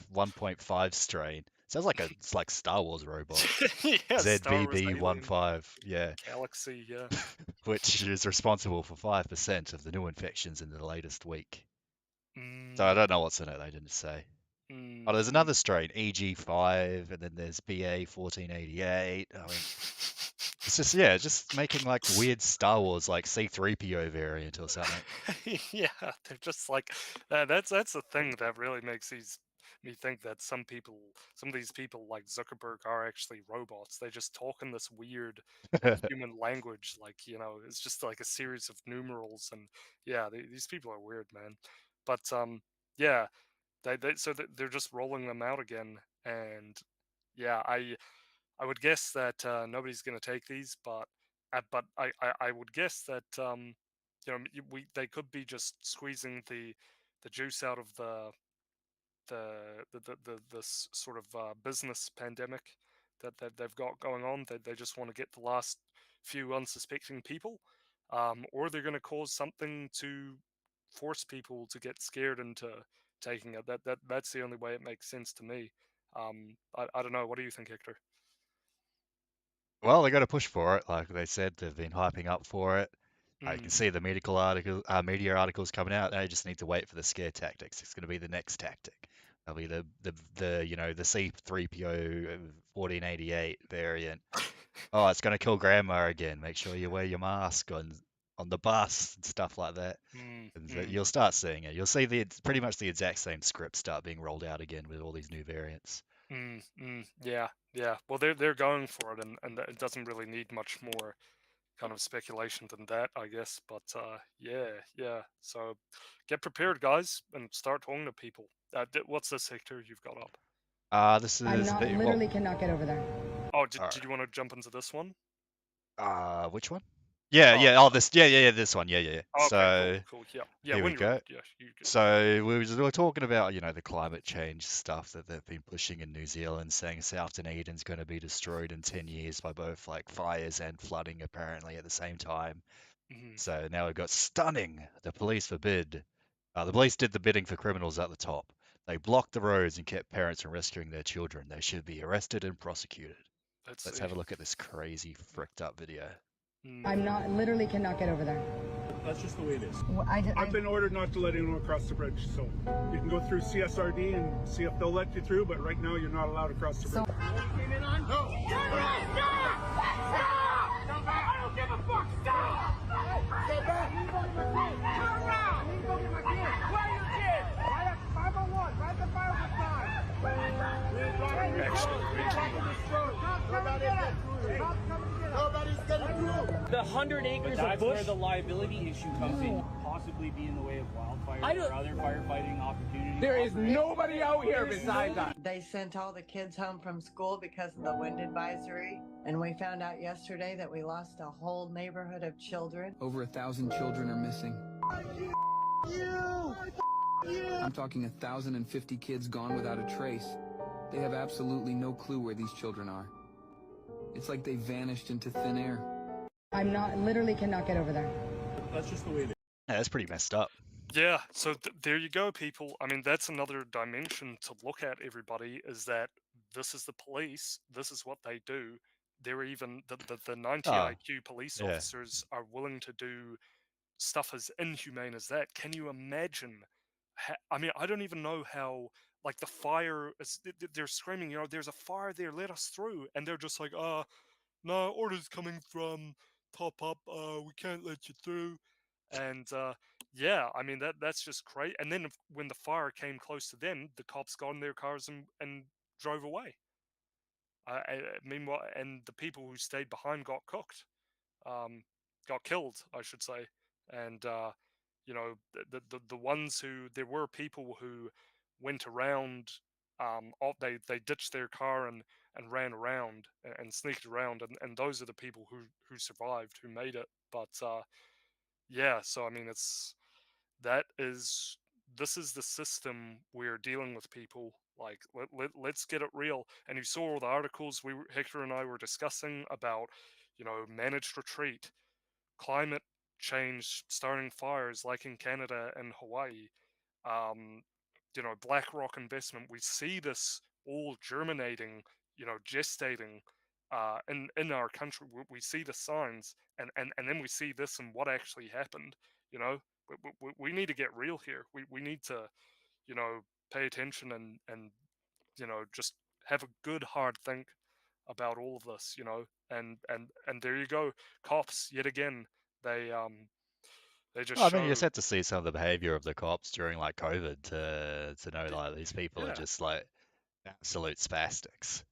1.5 strain. Sounds like it's like Star Wars robot. Yeah, Star Wars alien ZBB15, yeah, galaxy. Yeah. which is responsible for 5% of the new infections in the latest week. So I Mm. don't know what's in it, they didn't say. Oh, there's another strain, EG5, and then there's BA1488. I mean, it's just, yeah, just making like weird Star Wars, like C3PO variant or something. Yeah, they're just like that's the thing that really makes me think that some of these people like Zuckerberg are actually robots. They just talk in this weird human language, like it's just like a series of numerals, and yeah, these people are weird, man. But yeah, they're just rolling them out again, and yeah, I would guess that nobody's going to take these, but I would guess that they could be just squeezing the juice out of this sort of business pandemic that they've got going on. They just want to get the last few unsuspecting people, or they're going to cause something to force people to get scared into taking it. That's the only way it makes sense to me. I don't know. What do you think, Hector? Well, they got to push for it. Like they said, they've been hyping up for it. I can see the media articles coming out. They just need to wait for the scare tactics. It's going to be the next tactic. That'll be the C3PO 1488 variant. Oh, it's going to kill grandma again. Make sure you wear your mask on the bus and stuff like that. And you'll start seeing it. You'll see it's pretty much the exact same script start being rolled out again with all these new variants. Yeah. Well, they're going for it, and it doesn't really need much more kind of speculation than that, I guess. But yeah. So get prepared, guys, and start talking to people. What's this, Hector, you've got up? This I'm is not literally cannot get over there. Oh, did you want to jump into this one? Which one? Yeah. Oh, this. Yeah. This one. Yeah. Okay, So cool. Yeah. here When we you're go. ready, yeah, you go. So we were talking about the climate change stuff that they've been pushing in New Zealand, saying South Dunedin's going to be destroyed in 10 years by both like fires and flooding apparently at the same time. So now we've got stunning. The police forbid. The police did the bidding for criminals at the top. They blocked the roads and kept parents from rescuing their children. They should be arrested and prosecuted. Let's have a look at this crazy fricked up video. I'm not literally cannot get over there. That's just the way it is. Well, I've been ordered not to let anyone across the bridge, so you can go through CSRD and see if they'll let you through, but right now you're not allowed across the bridge. No! I don't give a fuck! Stop! Stay back! Turn around! I need to go get my kids! Where are your kids? Right at 501, right at the fireworks line. Nobody's getting through. The 100 acres of bush. That's where the liability issue comes in. Possibly be in the way of wildfires or other firefighting opportunities. There is nobody out here besides us. They sent all the kids home from school because of the wind advisory, and we found out yesterday that we lost a whole neighborhood of children. Over 1,000 children are missing. I'm talking 1,050 kids gone without a trace. They have absolutely no clue where these children are. It's like they vanished into thin air. I'm not literally cannot get over there. That's just the way it is. Yeah, that's pretty messed up. Yeah, so there you go, people. I mean, that's another dimension to look at, everybody, is that this is the police, this is what they do. They're even, the 90 IQ police officers are willing to do stuff as inhumane as that. Can you imagine? I mean, I don't even know how, like, the fire, they're screaming, there's a fire there, let us through. And they're just like, no, orders coming from top up, we can't let you through. And yeah, I mean that's just crazy. And then when the fire came close to them, the cops got in their cars and drove away. Meanwhile, and the people who stayed behind got cooked, got killed, I should say. And the ones who, there were people who went around, they ditched their car and ran around and sneaked around, and those are the people who survived, who made it. But yeah, so I mean, this is the system we're dealing with, people. Like, let's get it real. And you saw all the articles Hector and I were discussing about, managed retreat, climate change starting fires like in Canada and Hawaii, BlackRock investment. We see this all germinating, gestating in our country. We see the signs, and then we see this and what actually happened. We need to get real here. We need to, pay attention and just have a good hard think about all of this, and there you go, cops yet again. They just Well, I mean, you show. just had to see some of the behavior of the cops during like COVID to know like these people are Yeah. just like absolute spastics.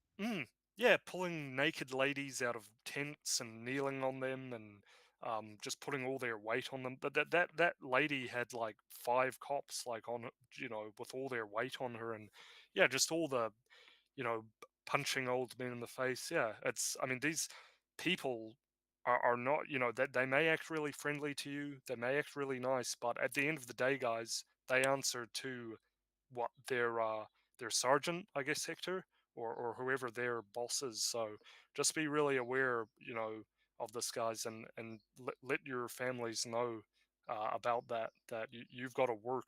Yeah, pulling naked ladies out of tents and kneeling on them and just putting all their weight on them. But that lady had like 5 cops like on with all their weight on her, and yeah, just all the punching old men in the face. Yeah, I mean, these people are not, that they may act really friendly to you, they may act really nice, but at the end of the day, guys, they answer to what their sergeant, I guess, Hector, or whoever their boss is. So just be really aware, of this, guys, and let your families know about that you've got to work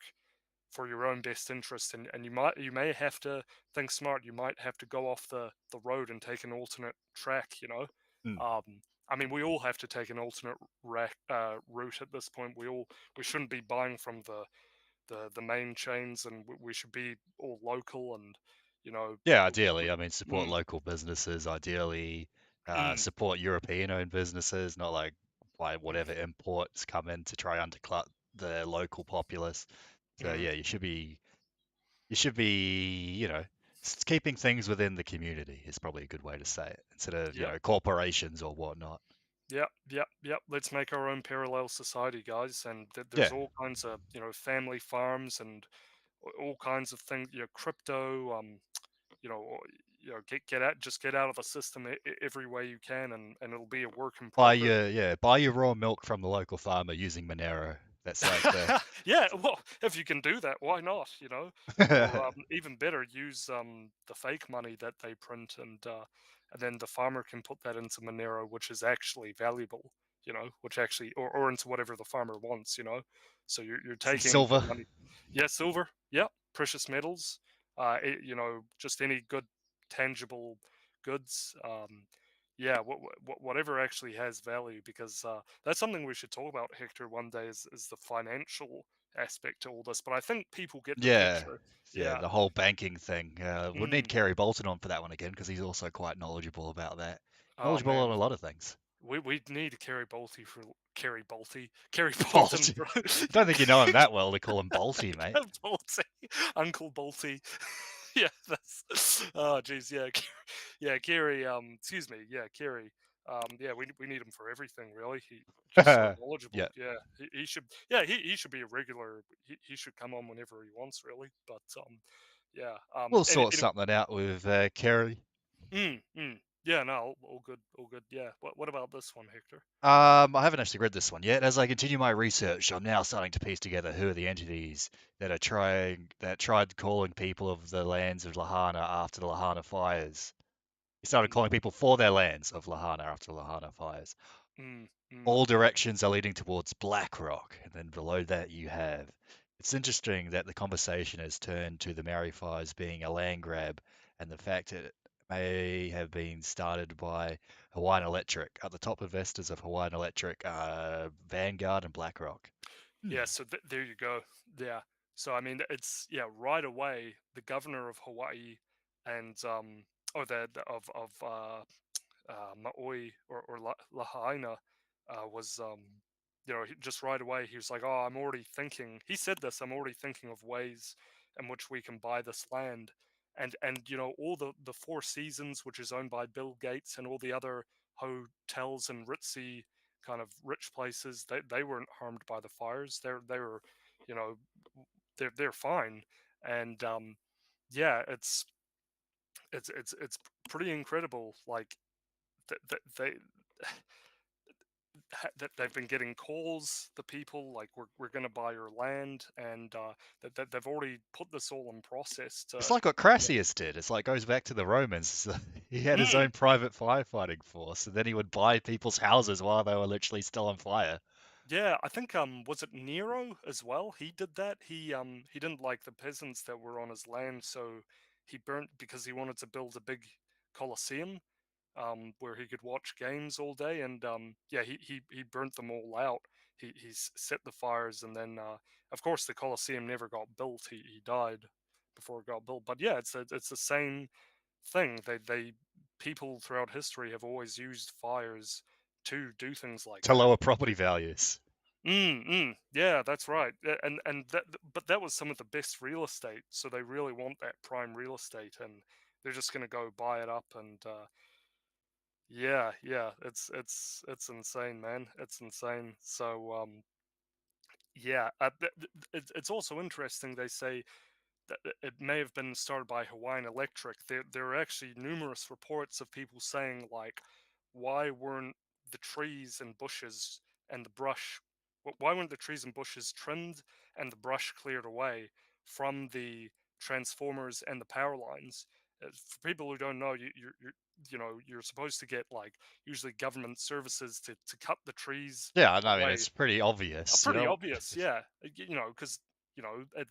for your own best interest, and you may have to think smart. You might have to go off the road and take an alternate track. Mm. I mean, we all have to take an alternate route at this point. We shouldn't be buying from the main chains, and we should be all local and you know Yeah, w- ideally, I mean, support mm, local businesses. Ideally, mm, support European-owned businesses, not like buy whatever imports come in to try undercut the local populace. So mm, yeah, you should be, keeping things within the community is probably a good way to say it, instead of, yep. corporations or whatnot. Yep. Let's make our own parallel society, guys. And there's Yeah. all kinds of family farms and all kinds of things. Crypto. Or, get out of the system every way you can, and it'll be a work in progress. Buy your raw milk from the local farmer using Monero. That's like the Yeah, well, if you can do that, why not? Or even better, use the fake money that they print, and then the farmer can put that into Monero, which is actually valuable. Which actually, or into whatever the farmer wants. So you're some taking the silver. money. Yeah, silver. Yeah, precious metals. Just any good tangible goods. Yeah, whatever actually has value, because that's something we should talk about, Hector, one day, is the financial aspect to all this. But I think people get the Yeah. picture. Yeah, Yeah. the whole banking thing. We'll need Mm. Kerry Bolton on for that one again because he's also quite knowledgeable about that. Oh Knowledgeable on man, a lot of things. we need Kerry Bolton Bolty. for I don't think you know him that well to call him Bolty, mate. Bolty, Uncle Bolty. Yeah, that's. Oh, geez, yeah, yeah, Kerry. Excuse me, yeah, Kerry. Yeah, we need him for everything, really. He just so knowledgeable. Yeah. Yeah, he should. Yeah, he should be a regular. He should come on whenever he wants, really. But yeah. We'll sort something out with Kerry. Yeah, no, all good, all good. Yeah. What about this one, Hector? I haven't actually read this one yet. As I continue my research, I'm now starting to piece together who are the entities that tried calling people of the lands of Lahana after the Lahana fires. He started calling people for their lands of Lahana after the Lahana fires. All directions are leading towards BlackRock, and then below that you have. It's interesting that the conversation has turned to the Maori fires being a land grab, and the fact that it may have been started by Hawaiian Electric. At the top investors of Hawaiian Electric are Vanguard and BlackRock. Yeah, so there you go. Yeah. So I mean, it's right away the governor of Hawaii and of Maui or Lahaina was just right away he was like, oh, I'm already thinking. He said this. I'm already thinking of ways in which we can buy this land, and all the Four Seasons, which is owned by Bill Gates, and all the other hotels and ritzy kind of rich places, they weren't harmed by the fires. They were, you know, they're fine, and yeah, it's pretty incredible. Like they that they've been getting calls. The people like we're going to buy your land, and that they've already put this all in process to. It's like what Crassus did. It's like goes back to the Romans. He had his own private firefighting force, and then he would buy people's houses while they were literally still on fire. Yeah, I think was it Nero as well? He did that. He didn't like the peasants that were on his land, so he burnt because he wanted to build a big Colosseum, where he could watch games all day, and yeah, he burnt them all out. He set the fires, and then of course the Colosseum never got built. He died. before it got built. But yeah, it's the same thing. They people throughout history have always used fires to do things like To that. lower property values. Yeah, that's right. But that was some of the best real estate. So they really want that prime real estate, and they're just going to go buy it up. And yeah, it's insane, man. It's insane. So yeah, it's also interesting. They say that it may have been started by Hawaiian Electric. There are actually numerous reports of people saying like, why weren't the trees and bushes and the brush, why weren't the trees and bushes trimmed and the brush cleared away from the transformers and the power lines? For people who don't know, you're supposed to get like usually government services to cut the trees Yeah, I mean away. it's pretty obvious, you Pretty know. obvious, yeah. Because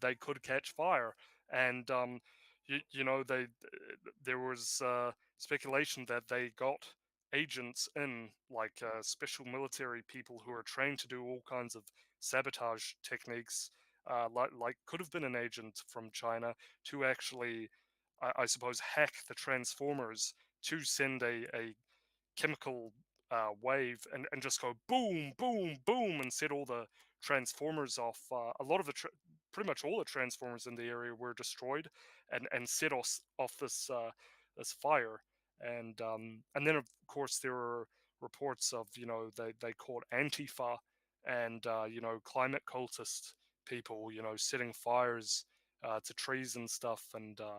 they could catch fire, and there was speculation that they got agents in, like special military people who are trained to do all kinds of sabotage techniques, like could have been an agent from China to actually, I suppose, hack the transformers to send a chemical wave and just go boom, boom, boom, and set all the transformers off. A lot of pretty much all the transformers in the area were destroyed, and set off this fire. And then of course there were reports of they caught Antifa and climate cultist people setting fires to trees and stuff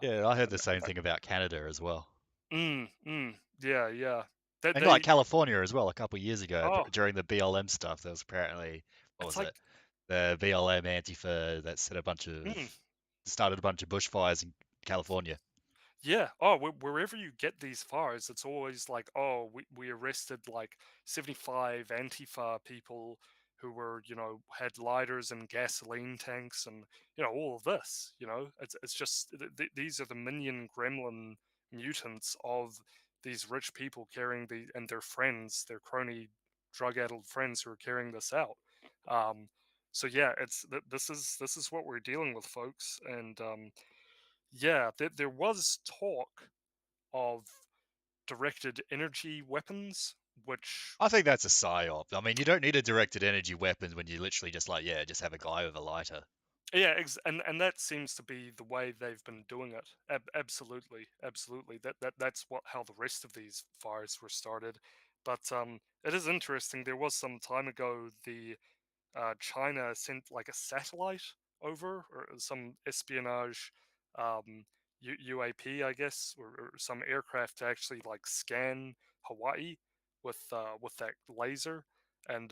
Yeah, I heard the and same thing about Canada as well. yeah. That And like they California as well, a couple of years ago Oh, during the BLM stuff, there was apparently, what it's was like it? The BLM Antifa that set a bunch of mm, started a bunch of bushfires in California. yeah. Oh, wherever you get these fires, it's always like, oh, we arrested like 75 Antifa people who were, had lighters and gasoline tanks and, all of this, it's just these are the minion gremlin mutants of these rich people carrying and their friends, their crony drug-addled friends who are carrying this out. Um, so yeah, this is what we're dealing with, folks, and yeah, there was talk of directed energy weapons, which I think that's a psyop. I mean, you don't need a directed energy weapon when you literally just like, yeah, just have a guy with a lighter. yeah, and that seems to be the way they've been doing it. Absolutely. That's how the rest of these fires were started. But it is interesting. There was some time ago China sent like a satellite over, or some espionage UAP, I guess, or some aircraft to actually like scan Hawaii with that laser, and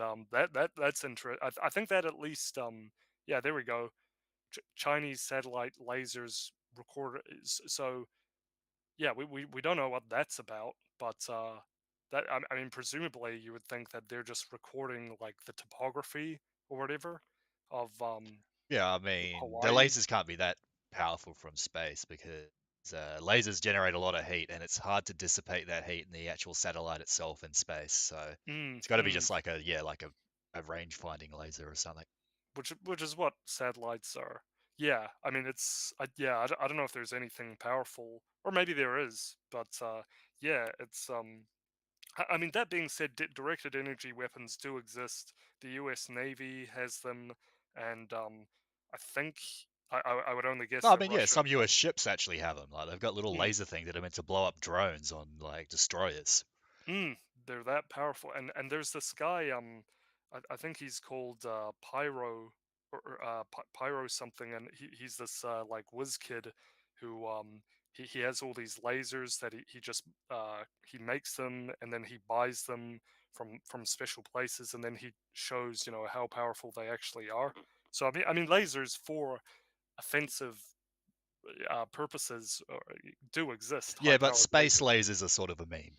that's interesting. I think that at least yeah, there we go. Chinese satellite lasers record. So yeah, we don't know what that's about, but I mean, presumably you would think that they're just recording like the topography or whatever of Yeah, I mean, the Hawaii. lasers can't be that powerful from space because lasers generate a lot of heat and it's hard to dissipate that heat in the actual satellite itself in space. So it's got to be just like a range finding laser or something. Which is what satellites are. Yeah, I mean yeah, I don't know if there's anything powerful, or maybe there is, but yeah, it's I mean, that being said, directed energy weapons do exist. The U.S. Navy has them, and I think I would only guess No, I that mean, yeah, Russia. some US ships actually have them. Like they've got little Mm, laser things that are meant to blow up drones on like destroyers. they're that powerful, and there's this guy. I think he's called Pyro or Pyro something, and he's this like whiz kid who he has all these lasers that he just he makes them and then he buys them from special places, and then he shows how powerful they actually are. So I mean lasers for offensive purposes do exist. High Yeah, but powered space lasers. lasers are sort of a meme.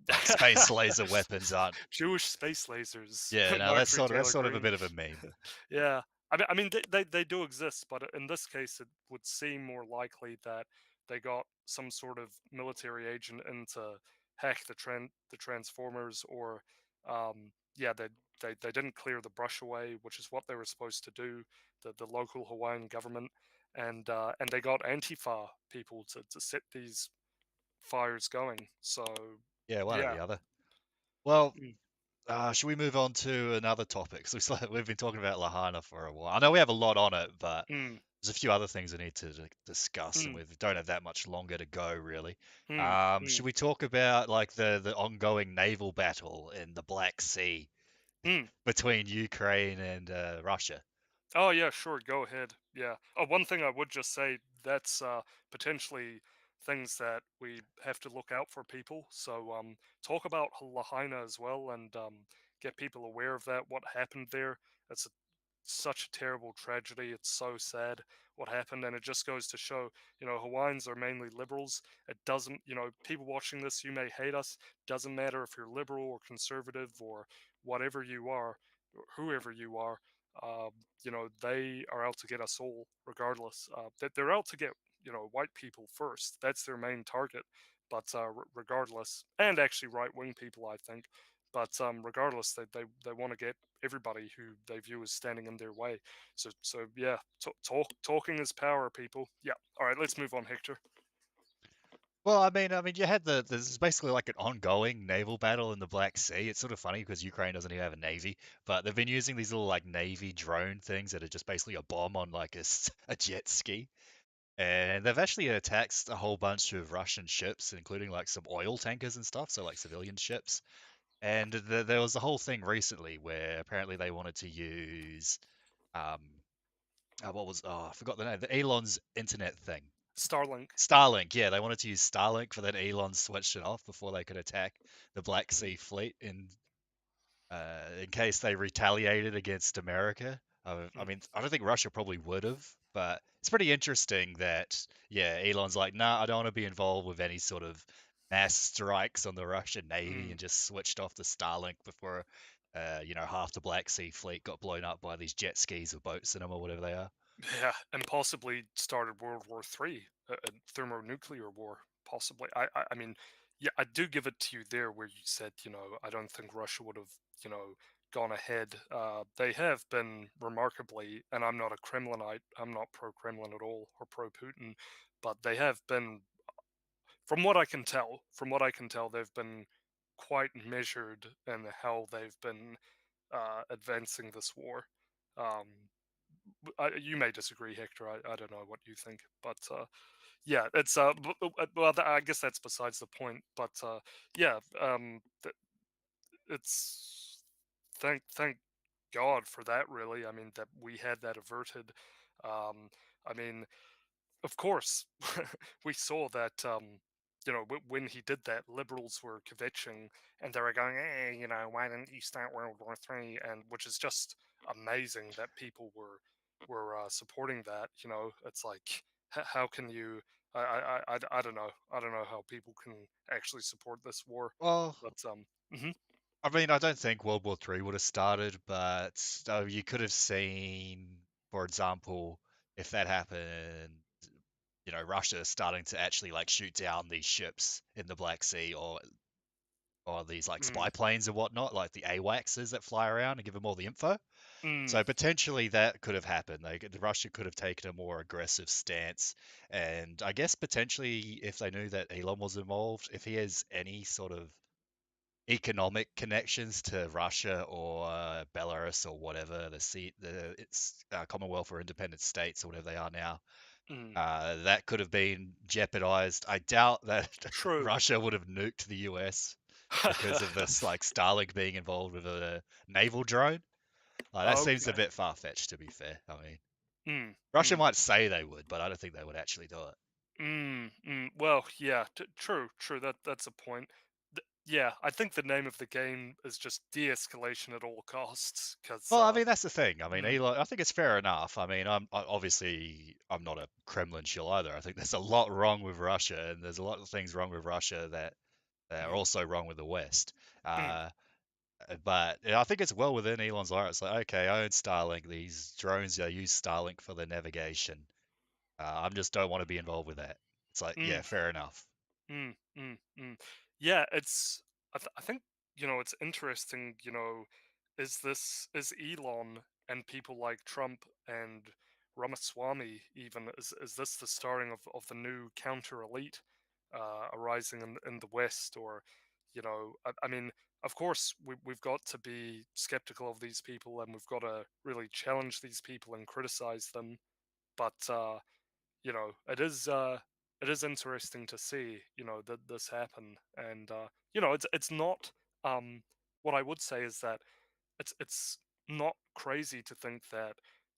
Like space laser weapons aren't. Jewish space lasers. Yeah, no, that's Marjorie sort of Taylor a Greene. bit of a meme. Yeah, I mean they do exist, but in this case, it would seem more likely that they got some sort of military agent in to hack the transformers, or yeah, they didn't clear the brush away, which is what they were supposed to do. The local Hawaiian government, and they got Antifa people to set these fires going. So Yeah, one or yeah. the other. Well, Mm. should we move on to another topic? So we've been talking about Lahana for a while. I know we have a lot on it, but Mm. there's a few other things we need to discuss, and Mm. we don't have that much longer to go, really. Mm. Mm. Should we talk about like the ongoing naval battle in the Black Sea Mm. between Ukraine and Russia? Oh yeah, sure. Go ahead. Yeah. Oh, one thing I would just say that's potentially things that we have to look out for people. So talk about Lahaina as well, and get people aware of that. What happened there? It's such a terrible tragedy. It's so sad what happened, and it just goes to show, Hawaiians are mainly liberals. It doesn't, people watching this, you may hate us. Doesn't matter if you're liberal or conservative or whatever you are, or whoever you are. Uh, they are out to get us all, regardless. That they're out to get, white people first. That's their main target. But regardless, and actually right wing people, I think. But regardless, they want to get everybody who they view as standing in their way. So yeah, talking is power, people. Yeah. All right, let's move on, Hector. Well, I mean, you had there's basically like an ongoing naval battle in the Black Sea. It's sort of funny because Ukraine doesn't even have a navy, but they've been using these little like navy drone things that are just basically a bomb on like a jet ski. And they've actually attacked a whole bunch of Russian ships, including like some oil tankers and stuff, so like civilian ships. And there was a whole thing recently where apparently they wanted to use um, I forgot the name, the Elon's internet thing. Starlink. Starlink, yeah, they wanted to use Starlink, but then Elon switched it off before they could attack the Black Sea Fleet in case they retaliated against America. I mean, I don't think Russia probably would have, but it's pretty interesting that, yeah, Elon's like, nah, I don't want to be involved with any sort of mass strikes on the Russian Navy Mm. and just switched off the Starlink before, half the Black Sea Fleet got blown up by these jet skis or boats in them or whatever they are. Yeah, and possibly started World War III, a thermonuclear war, possibly. I mean, yeah, I do give it to you there where you said, I don't think Russia would have, gone ahead. They have been remarkably, and I'm not a Kremlinite, I'm not pro-Kremlin at all or pro-Putin, but they have been, from what I can tell, they've been quite measured in how they've been advancing this war. Um, you may disagree, Hector. I don't know what you think, but yeah, it's well, I guess that's besides the point. But yeah, it's thank God for that. Really, I mean that we had that averted. I mean, of course, we saw that. When he did that, liberals were kvetching, and they were going, "Hey, why didn't you start World War III?" And which is just amazing that people were supporting that. It's like, how can you? I don't know. I don't know how people can actually support this war. Well, But mhm. I mean, I don't think World War III would have started, but you could have seen, for example, if that happened, Russia starting to actually like shoot down these ships in the Black Sea or these like Mm. spy planes and whatnot, like the AWACSs that fly around and give them all the info. Mm. So potentially that could have happened. Russia could have taken a more aggressive stance, and I guess potentially if they knew that Elon was involved, if he has any sort of economic connections to Russia or Belarus or whatever it's Commonwealth or independent states or whatever they are now, Mm. that could have been jeopardized. I doubt that True. Russia would have nuked the US because of this, like Starlink being involved with a naval drone. Like, that seems a Okay. bit far-fetched, to be fair. I mean, Mm. Russia Mm. might say they would, but I don't think they would actually do it. Well, yeah, true. That's a point. Yeah, I think the name of the game is just de-escalation at all costs. Because Well, I mean, that's the thing. I mean, mm, Elon, I think it's fair enough. I mean, obviously I'm not a Kremlin shill either. I think there's a lot wrong with Russia, and there's a lot of things wrong with Russia that are mm, also wrong with the West. mm, But I think it's well within Elon's right. It's like, okay, I own Starlink. These drones, I use Starlink for the navigation. I just don't want to be involved with that. It's like, yeah, mm, fair enough. yeah, I think it's interesting. Is Elon and people like Trump and Ramaswamy even, is this the starting of the new counter elite arising in the West? Or, I mean, of course, we've got to be skeptical of these people, and we've got to really challenge these people and criticize them. But it is interesting to see, that this happen. And it's not, what I would say is that it's not crazy to think that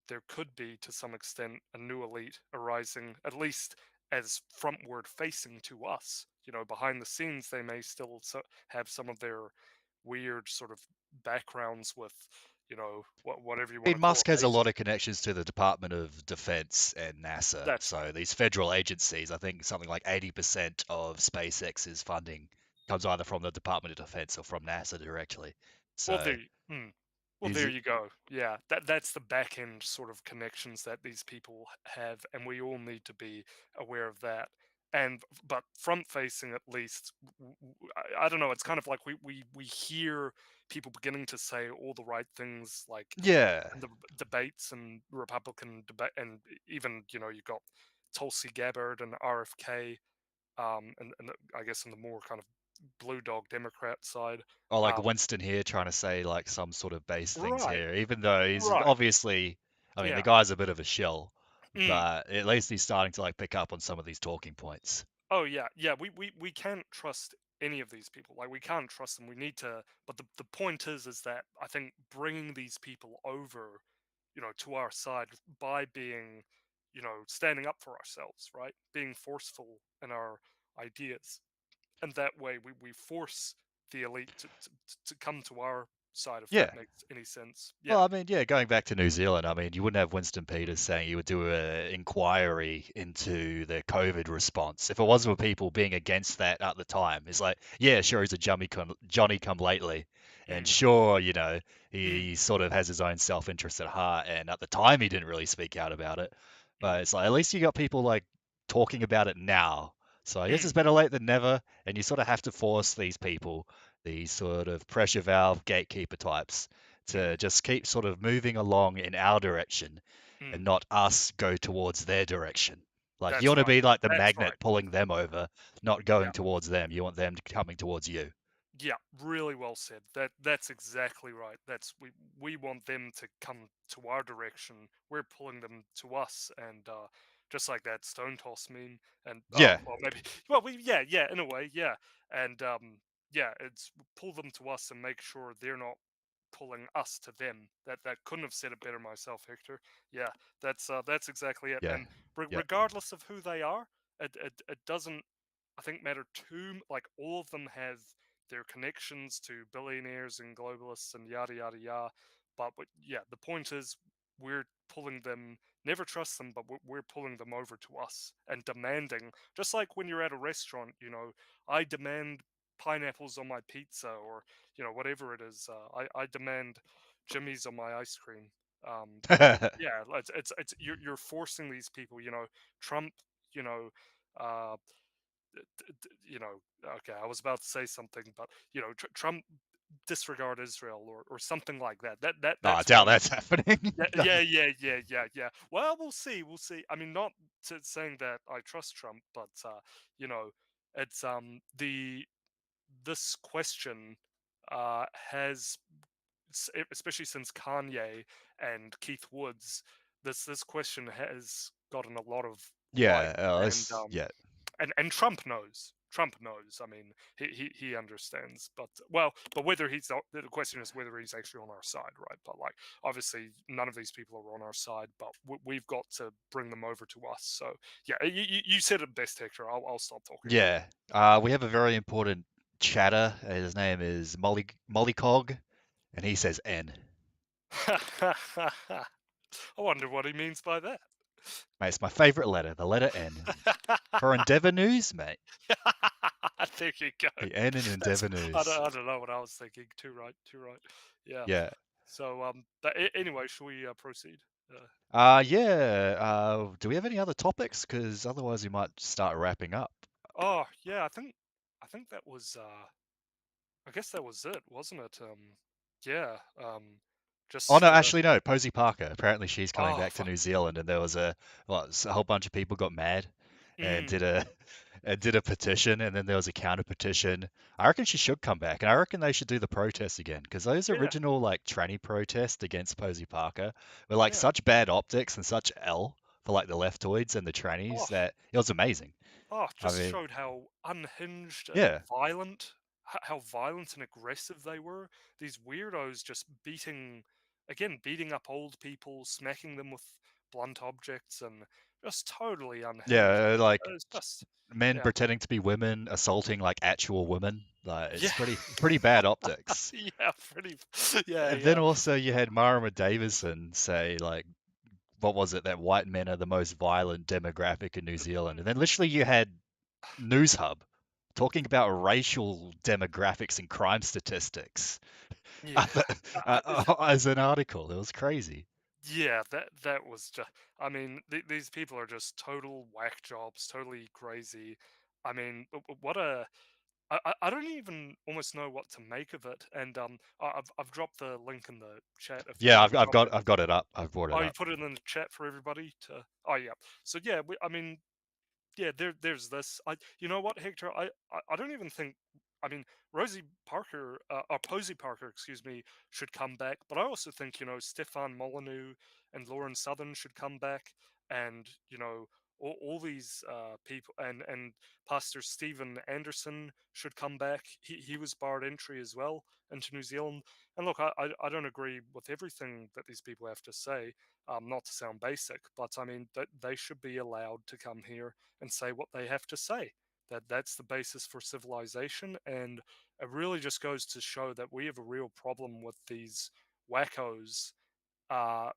there could be, to some extent, a new elite arising, at least as frontward facing to us. Behind the scenes, they may still have some of their weird sort of backgrounds with, whatever you I want to mean, call Musk has it. a lot of connections to the Department of Defense and NASA. That's So right. these federal agencies, I think something like 80% of SpaceX's funding comes either from the Department of Defense or from NASA directly. Well, So is there it? you go. Yeah, that's the back end sort of connections that these people have, and we all need to be aware of that. But front facing, at least, I don't know. It's kind of like we hear people beginning to say all the right things, like Yeah. in the debates and Republican debate, and even you got Tulsi Gabbard and RFK, and I guess in the more kind of blue dog Democrat side. Or like Um, Winston here trying to say like some sort of base things right, here, even though he's right, obviously, I mean, the yeah. guy's a bit of a shill, Mm. but at least he's starting to like pick up on some of these talking points. Oh yeah, yeah. We can't trust any of these people. Like, we can't trust them. We need to. But the point is that I think bringing these people over, to our side by being, standing up for ourselves, right? Being forceful in our ideas, and that way we force the elite to come to our side, if Yeah. that makes any sense. Well, Yeah. I mean, yeah, going back to New Zealand, I mean, you wouldn't have Winston Peters saying he would do an inquiry into the COVID response if it wasn't for people being against that at the time. It's like, yeah, sure, he's a Johnny come lately, and Mm. sure, Mm. he sort of has his own self-interest at heart, and at the time he didn't really speak out about it. But it's like, at least you got people like talking about it now. So I guess Mm. it's better late than never, and you sort of have to force these people, these sort of pressure valve gatekeeper types Mm. to just keep sort of moving along in our direction Mm. and not us go towards their direction. Like you That's want to right. be like the That's magnet right. pulling them over, not Yeah. going towards them. You want them coming towards you. Yeah, really well said. That's exactly right. We want them to come to our direction. We're pulling them to us, and just like that stone toss meme. And Yeah. well, maybe well yeah in a way, yeah. And yeah, it's pull them to us and make sure they're not pulling us to them. That couldn't have said it better myself, Hector. Yeah, that's exactly it. Yeah. And Yeah. regardless of who they are, it doesn't, I think, matter too. Like, all of them have their connections to billionaires and globalists and yada yada yada. But yeah, the point is, we're pulling them. Never trust them, but we're pulling them over to us and demanding. Just like when you're at a restaurant, I demand pineapples on my pizza, or whatever it is. I demand Jimmy's on my ice cream. Yeah, it's you're forcing these people. Trump. You know. Uh, okay, I was about to say something, but Trump disregard Israel, or something like that. No, I That's doubt one. that's happening. Yeah. Well, we'll see. We'll see. I mean, not saying that I trust Trump, but you know, it's this question has, especially since Kanye and Keith Woods, this question has gotten a lot of light, Yeah. and Yeah. and Trump knows. Trump knows. I mean, he understands. But whether the question is whether he's actually on our side, right? But like, obviously, none of these people are on our side. But we've got to bring them over to us. So yeah, you said it best, Hector. I'll stop talking. Yeah. We have a very important chatter. His name is Mollycog, and he says N. I wonder what he means by that. Mate, it's my favorite letter, the letter N. For Endeavour News, mate. There you go. The N in Endeavour I News. don't know what I was thinking. Too right. Yeah. Yeah. So but anyway, shall we proceed? Yeah. Do we have any other topics? Because otherwise we might start wrapping up. Oh yeah, I think that was I guess that was it, wasn't it? Yeah. Oh no, Just actually no. Posie Parker. Apparently she's coming oh back to fuck. New Zealand, and there was a whole bunch of people got mad and Mm, did a petition, and then there was a counter petition. I reckon she should come back, and I reckon they should do the protest again because those yeah, original like tranny protests against Posie Parker were like yeah. such bad optics and such L for like the leftoids and the Oh, trannies that it was amazing. I just mean, showed how unhinged and yeah, violent, how violent and aggressive they were. These weirdos just beating up old people, smacking them with blunt objects, and just totally unhinged. yeah, like It's just, men yeah, pretending to be women assaulting like actual women. Like yeah, it's pretty bad optics. yeah, pretty, yeah, And then yeah. also you had Marama Davison say like, what was it, that white men are the most violent demographic in New Zealand. And then literally you had News Hub talking about racial demographics and crime statistics Yeah, as an article. It was crazy. yeah, that was just. I mean, these people are just total whack jobs, totally crazy. I mean, what a. I don't even almost know what to make of it, and I've dropped the link in the chat if you Yeah, want to jump in. I've got it up. I've brought it Oh, you up. put it in the chat for everybody to. Oh yeah. So yeah, I mean, yeah, there's this. You know what, Hector? I don't even think. I mean, Rosie Parker, or Posie Parker, excuse me, should come back. But I also think Stefan Molyneux and Lauren Southern should come back, and all these people, and Pastor Stephen Anderson should come back. He was barred entry as well into New Zealand. And look, I don't agree with everything that these people have to say. Not to sound basic, but I mean that they should be allowed to come here and say what they have to say. That's the basis for civilization, and it really just goes to show that we have a real problem with these wackos. Uh,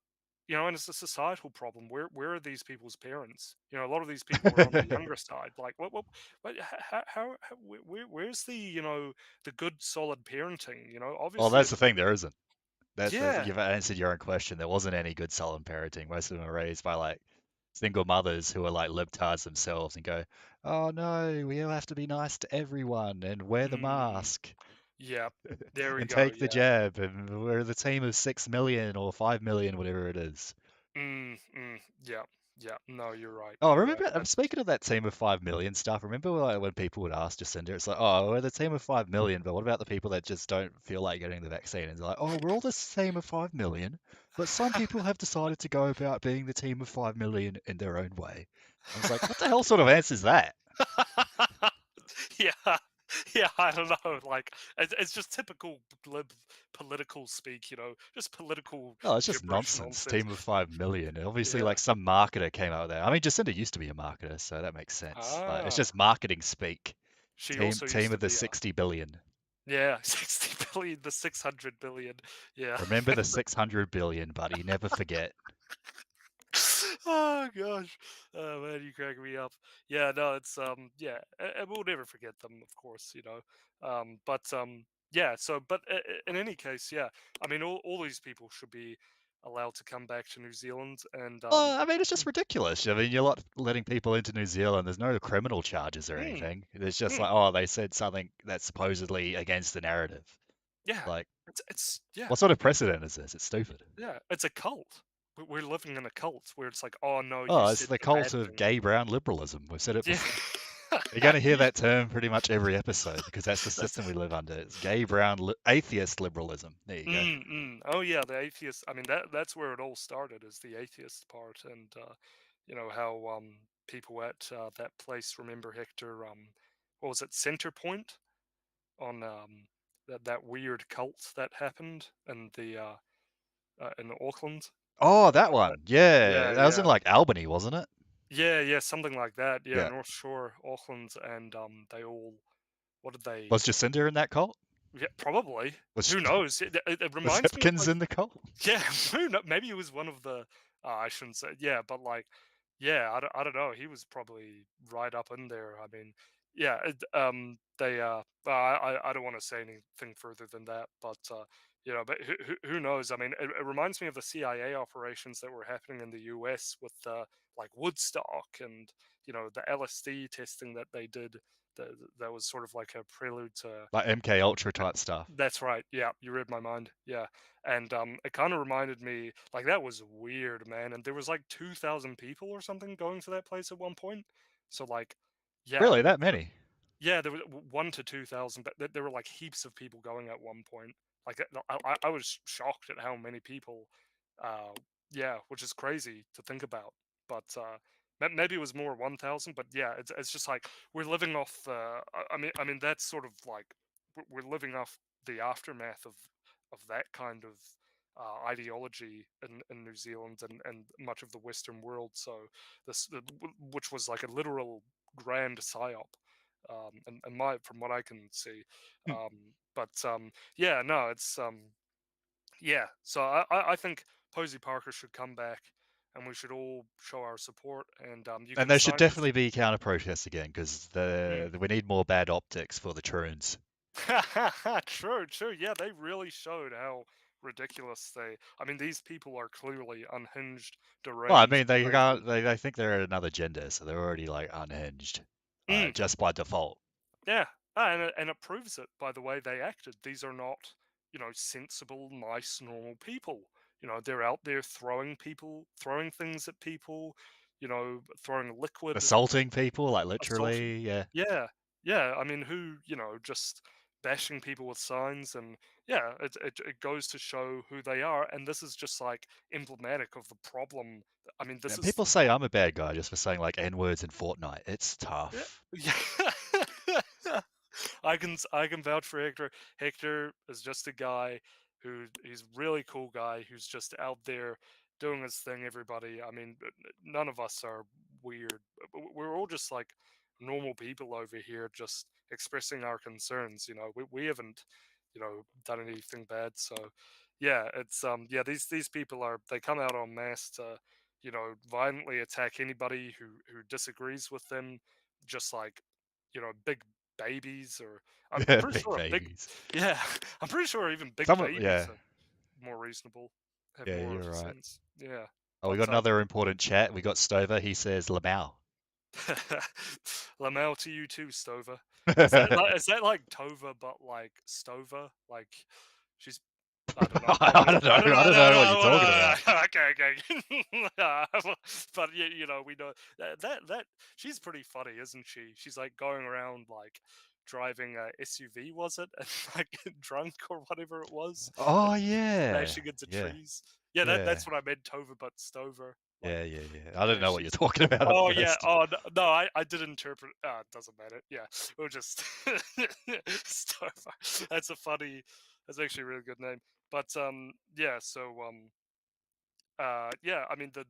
and it's a societal problem. Where are these people's parents? A lot of these people are on the younger side. Like, what where's the the good solid parenting? Well, Obviously that's it's the thing. There isn't. yeah. You've answered your own question. There wasn't any good solid parenting. Most of them are raised by like single mothers who are like libtards themselves and go, "Oh no, we all have to be nice to everyone and wear the Mm, mask yeah. There we and go. take the Yeah. jab and we're the team of 6 million or 5 million, whatever it is." Yeah. Yeah. No, you're right. Oh, You're right. remember, I'm speaking of that team of 5 million stuff. Remember like, when people would ask Jacinda, it's like, "Oh, we're the team of 5 million, but what about the people that just don't feel like getting the vaccine?" And they're like, "Oh, we're all the team of 5 million, but some people have decided to go about being the team of 5 million in their own way." I was like, what the hell sort of answers that? Yeah. Yeah, I don't know. Like, it's just typical political speak, just political Oh, it's just gibberish nonsense. nonsense. Team of 5 million. And obviously, Yeah. like some marketer came out with that. I mean, Jacinda used to be a marketer, so that makes sense. Like, it's Ah, just marketing speak. she Team also team used to of the be 60 billion. yeah, 60 billion, the 600 billion. Yeah. Remember the 600 billion, buddy. Never forget. Oh gosh, man, you crack me up. Yeah, no, it's yeah, and we'll never forget them, of course, but yeah. So, but in any case, yeah, I mean, all these people should be allowed to come back to New Zealand, and Well, I mean, it's just ridiculous. I mean, you're not letting people into New Zealand. There's no criminal charges or mm, anything. It's just mm, like, oh, they said something that's supposedly against the narrative. yeah, Like, it's yeah, what sort of precedent is this? It's stupid. yeah, it's a cult. We're living in a cult where it's like, oh no, you Oh, it's said the the cult bad of thing. gay brown liberalism. We've said it Yeah, before. You're going to hear that term pretty much every episode because that's the that's system we live under. It's gay brown atheist liberalism. There you go. Oh yeah, the atheist. I mean that's where it all started is the atheist part, and how people at that place remember Hector. What was it, Center Point on that weird cult that happened in Auckland. Oh, that That, one. Yeah, yeah, that was in yeah, like Albany, wasn't it? yeah, something like that. Yeah, Yeah. North Shore, Auckland, and they all. What did they? Was Jacinda in that cult? Yeah, probably. Was Who knows? It was reminds me of Hipkins like in the cult? yeah, maybe he was one of the. I shouldn't say yeah, but like yeah, I don't know. He was probably right up in there. I mean, yeah, they. I don't want to say anything further than that, but You know, but who knows? I mean, it reminds me of the CIA operations that were happening in the US with like Woodstock and the LSD testing that they did. That was sort of like a prelude to. Like MK Ultra type stuff. That's right. Yeah, you read my mind. Yeah, and it kind of reminded me like that was weird, man. And there was like 2,000 people or something going to that place at one point. So like, yeah, Really, that many? yeah, there was 1 to 2,000, but there were like heaps of people going at one point. Like I was shocked at how many people. Uh, yeah, which is crazy to think about. But maybe it was more 1,000. But yeah, it's just like we're living off. I mean that's sort of like we're living off the aftermath of that kind of ideology in New Zealand and much of the Western world. So which was like a literal grand psyop. And from what I can see. But yeah, no, it's yeah. So I think Posey Parker should come back, and we should all show our support. And you And can there should sign. definitely be counter protests again because Mm. we need more bad optics for the Troons. True. Yeah, they really showed how ridiculous they. I mean, these people are clearly unhinged, Well, I deranged, mean, they crazy. can't. They think they're at another gender, so they're already like unhinged, Mm. just by default. Yeah, and it proves it by the way they acted. These are not, sensible, nice, normal people. They're out there throwing things at people, throwing liquid, Assaulting people, like assaulting. literally. Yeah. Yeah, yeah. I mean, who, just bashing people with signs, and yeah, it goes to show who they are. And this is just like emblematic of the problem. I mean, this And is people say I'm a bad guy just for saying like N words in Fortnite. It's tough. yeah. I can vouch for Hector. Hector is just a guy he's a really cool guy who's just out there doing his thing. Everybody, I mean, none of us are weird. We're all just like normal people over here, just expressing our concerns. We haven't, done anything bad. So, yeah, it's yeah, these people they come out en masse to, violently attack anybody who disagrees with them, just like, big babies, or I'm Yeah, pretty big sure a big babies. yeah, I'm pretty sure even big Some, babies yeah, are more reasonable, have yeah, more you're right. sense. Yeah, Oh, we but got another important chat. We got Stover. He says Lamau. Lamau to you too, Stover. Is that like Tova but like Stover? Like she's I don't know. I don't know. I don't know what you're talking about. Okay. But we know that she's pretty funny, isn't she? She's like going around like driving a SUV, was it, and like drunk or whatever it was, Oh and yeah, smashing into yeah, trees. Yeah, yeah, that's what I meant, Tova but Stover. Like, yeah, yeah, yeah. I don't yeah, know what you're she's. talking about at Oh yeah. first. Oh no, I did interpret. It doesn't matter. Yeah, we'll just Stover. That's a funny. That's actually a really good name. But yeah. So yeah. I mean the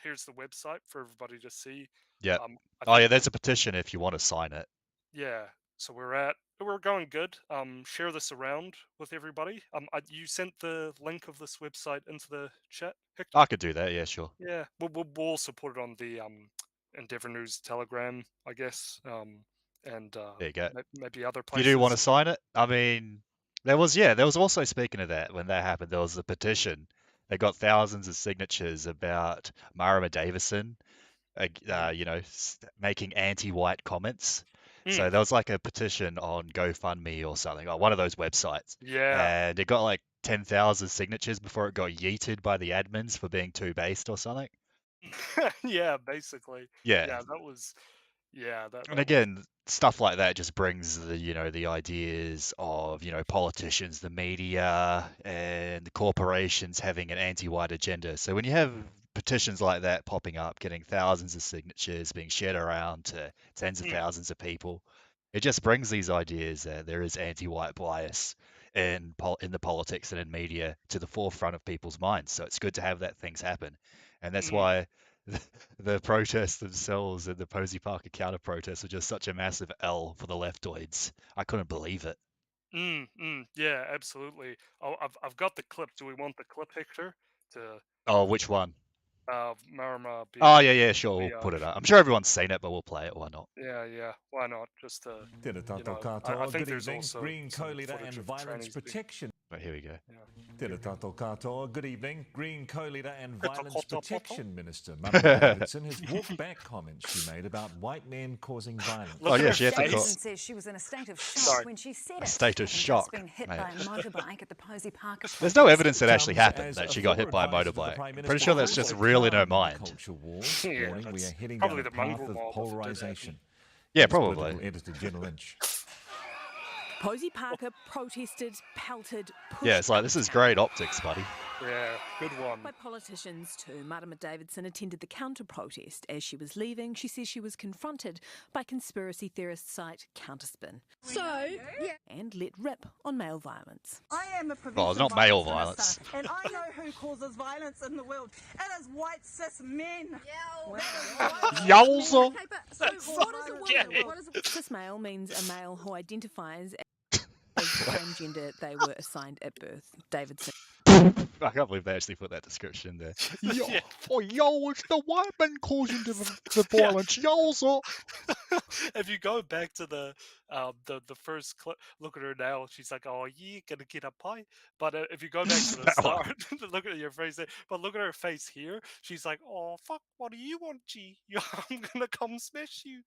here's the website for everybody to see. Yeah. I Oh yeah, think there's a petition if you want to sign it. yeah. So we're going good. Share this around with everybody. You sent the link of this website into the chat, Hector? I could do that. Yeah, sure. Yeah, we'll also put it on the Endeavour News Telegram, I guess, and There you go. maybe other If you do want to places. sign it, I mean, there was also, speaking of that, when that happened, there was a petition that got thousands of signatures about Marama Davison, making anti-white comments. So there was like a petition on GoFundMe or something, or one of those websites, Yeah. and it got like 10,000 signatures before it got yeeted by the admins for being too based or something. Yeah, basically. Yeah. Yeah, that was. Yeah, that And that was. again, stuff like that just brings the ideas of, politicians, the media, and the corporations having an anti-white agenda. So when you have petitions like that popping up, getting thousands of signatures, being shared around to tens of thousands of people, it just brings these ideas that there is anti-white bias in the politics and in media to the forefront of people's minds. So it's good to have that things happen. And that's why the protests themselves and the Posie Parker counter protests are just such a massive L for the leftoids. I couldn't believe it. Yeah, absolutely. Oh, I've got the clip. Do we want the clip, Hector? To Oh, which one? Marama Oh, being yeah, sure. We'll the put it up. I'm sure everyone's seen it, but we'll play it. Why not? Yeah. Why not? Just Tēnā tātou I katoa. think Good there's evening. also Green some co-leader footage and of violence trannies being- protection. But here we go. Tēnā tātou katoa. Good evening. Green co-leader and Violence Protection Minister Mama Davidson has walked back comments she made about white men causing violence. Oh yeah, she had to Davidson says she was in a state of shock when she said it. A state of shock, Been hit mate. by a motorbike at the Posie Parker. There's no evidence that actually happened that she got hit by a motorbike. I'm pretty sure that's just real in her mind. Culture wars, warning we are heading probably down a the path mongrel of mob polarisation. Yeah, probably. Political editor Jen Lynch. Posie Parker protested, pelted, pushed. Yeah, it's like, this is great optics, buddy. Yeah, good one. By politicians too. Marama Davidson attended the counter-protest. As she was leaving, she says she was confronted by conspiracy theorist site Counterspin. And let rip on male violence. I am a Well, it's not male violence. And I know who causes violence in the world. It is white cis men. Yowza. So what is a woman? What is a cis male means a male who identifies as the same gender they were assigned at birth. Davidson. I can't believe they actually put that description in there. Yo, it's the white men causing the violence. Yowza. If you go back to the first clip, look at her now. She's like, "Oh, you gonna get a pie?" But if you go back to the start, look at your face there. But look at her face here. She's like, "Oh, fuck, what do you want, G? I'm gonna come smash you."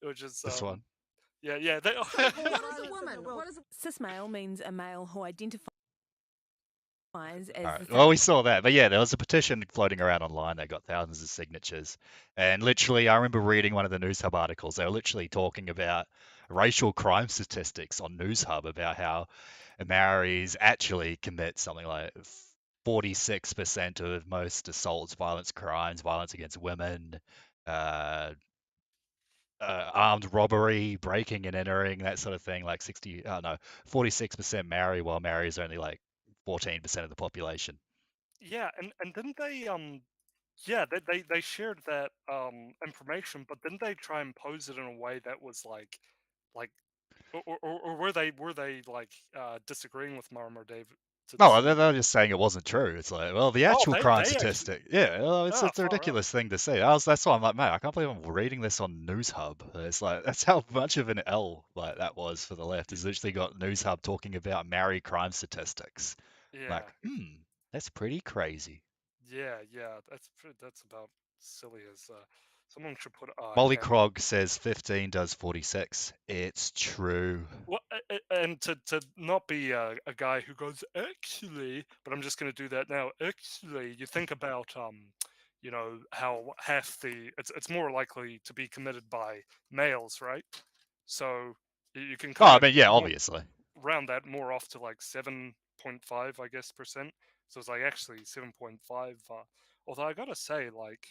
Which is this one. Yeah. What is a woman? What is a cis male means a male who identifies as Right. Well, we saw that, but yeah, there was a petition floating around online that got thousands of signatures, and literally, I remember reading one of the News Hub articles. They were literally talking about racial crime statistics on News Hub about how Maoris actually commit something like 46% of most assaults, violence crimes, violence against women, armed robbery, breaking and entering, that sort of thing. Like 46% Maori, while Maori is only like 14% of the population. Yeah, and didn't they they shared that information, but didn't they try and pose it in a way that was like or were they like disagreeing with Marama David? No, they're just saying it wasn't true. It's like, well, the actual crime they statistic, yeah, well, it's a ridiculous thing to say. That's why I'm like, man, I can't believe I'm reading this on News Hub. It's like, that's how much of an L like that was for the left. It's literally got News Hub talking about Maori crime statistics. Yeah. Like, that's pretty crazy. Yeah, that's about silly as someone should put. Molly Krog says 15 does 46. It's true. Well, and to not be a guy who goes actually, but I'm just going to do that now. Actually, you think about you know how half it's more likely to be committed by males, right? So you can I mean, yeah, obviously round that more off to like 7.5, I guess, percent. So it's like actually 7.5. Although I gotta say, like,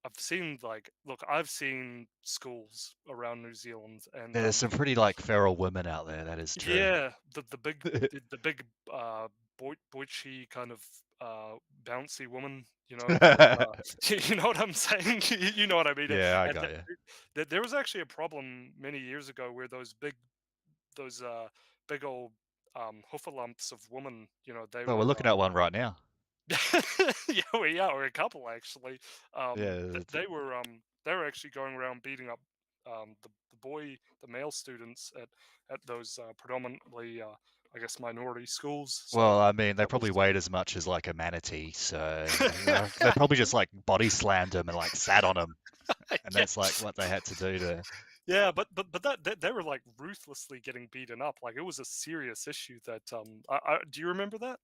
I've seen schools around New Zealand, and there's some pretty like feral women out there. That is true. Yeah, the big the big boichi kind of bouncy woman. You know, you know what I'm saying. You know what I mean. Yeah, I got you. There was actually a problem many years ago where those big old hoofalumps of women. You know, they. Well, were we're looking at one right now. Yeah, we are, or a couple actually. Yeah, they were actually going around beating up the male students at those predominantly I guess minority schools. So well, I mean, they probably weighed as much as like a manatee, so they probably just like body slammed him and like sat on him, and that's like what they had to do to. Yeah, but that they were like ruthlessly getting beaten up. Like it was a serious issue. That do you remember that?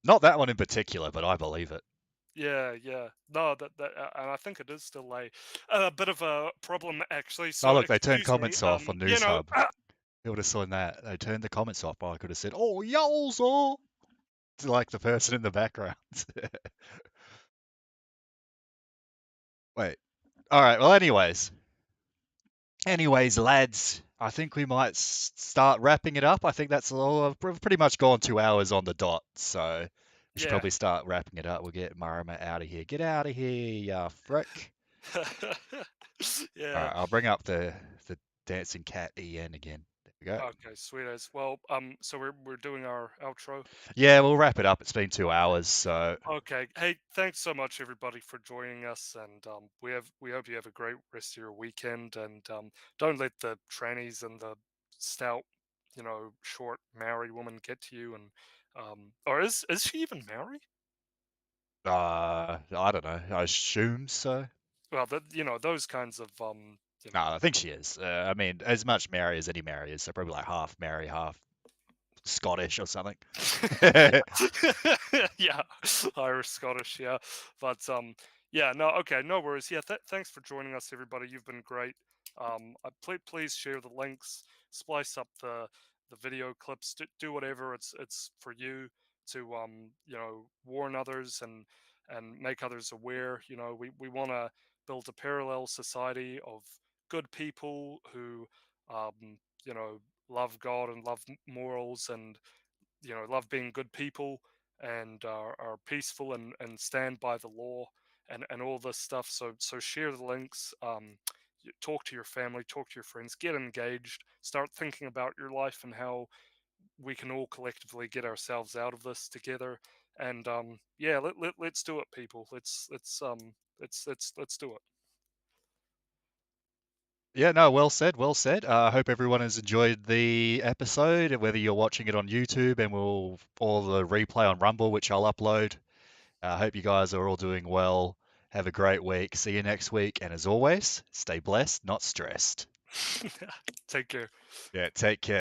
Not that one in particular, but I believe it. Yeah. No, and I think it is still a bit of a problem actually. So oh, look, they turned comments off on News you know, Hub. You would have seen that. They turned the comments off. I could have said, "Oh, yowza," to like the person in the background. Wait. All right. Well, anyways, lads, I think we might start wrapping it up. I think that's all. We've pretty much gone 2 hours on the dot, so we should probably start wrapping it up. We'll get Marama out of here. Get out of here, ya frick. Yeah. All right, I'll bring up the dancing cat EN again. There we go. Okay, sweet as. Well, so we're doing our outro. Yeah, we'll wrap it up. It's been 2 hours, so. Okay. Hey, thanks so much everybody for joining us, and we hope you have a great rest of your weekend, and don't let the trannies and the stout short Maori woman get to you, and or is she even Maori? I don't know. I assume so. Well, those kinds of No, I think she is. I mean, as much Maori as any Maori is, so probably like half Maori, half Scottish or something. Yeah, Irish, Scottish, yeah. But yeah, no, okay, no worries. Yeah, thanks for joining us, everybody. You've been great. Please share the links, splice up the video clips, do whatever. It's for you to warn others and make others aware. We want to build a parallel society of good people who love God and love morals and love being good people and are peaceful and stand by the law and all this stuff. So share the links. Talk to your family, talk to your friends, get engaged, start thinking about your life and how we can all collectively get ourselves out of this together. And yeah, let's do it, people. Let's do it. Yeah, no, well said, well said. I hope everyone has enjoyed the episode, whether you're watching it on YouTube or the replay on Rumble, which I'll upload. I hope you guys are all doing well. Have a great week. See you next week. And as always, stay blessed, not stressed. Take care. Yeah, take care.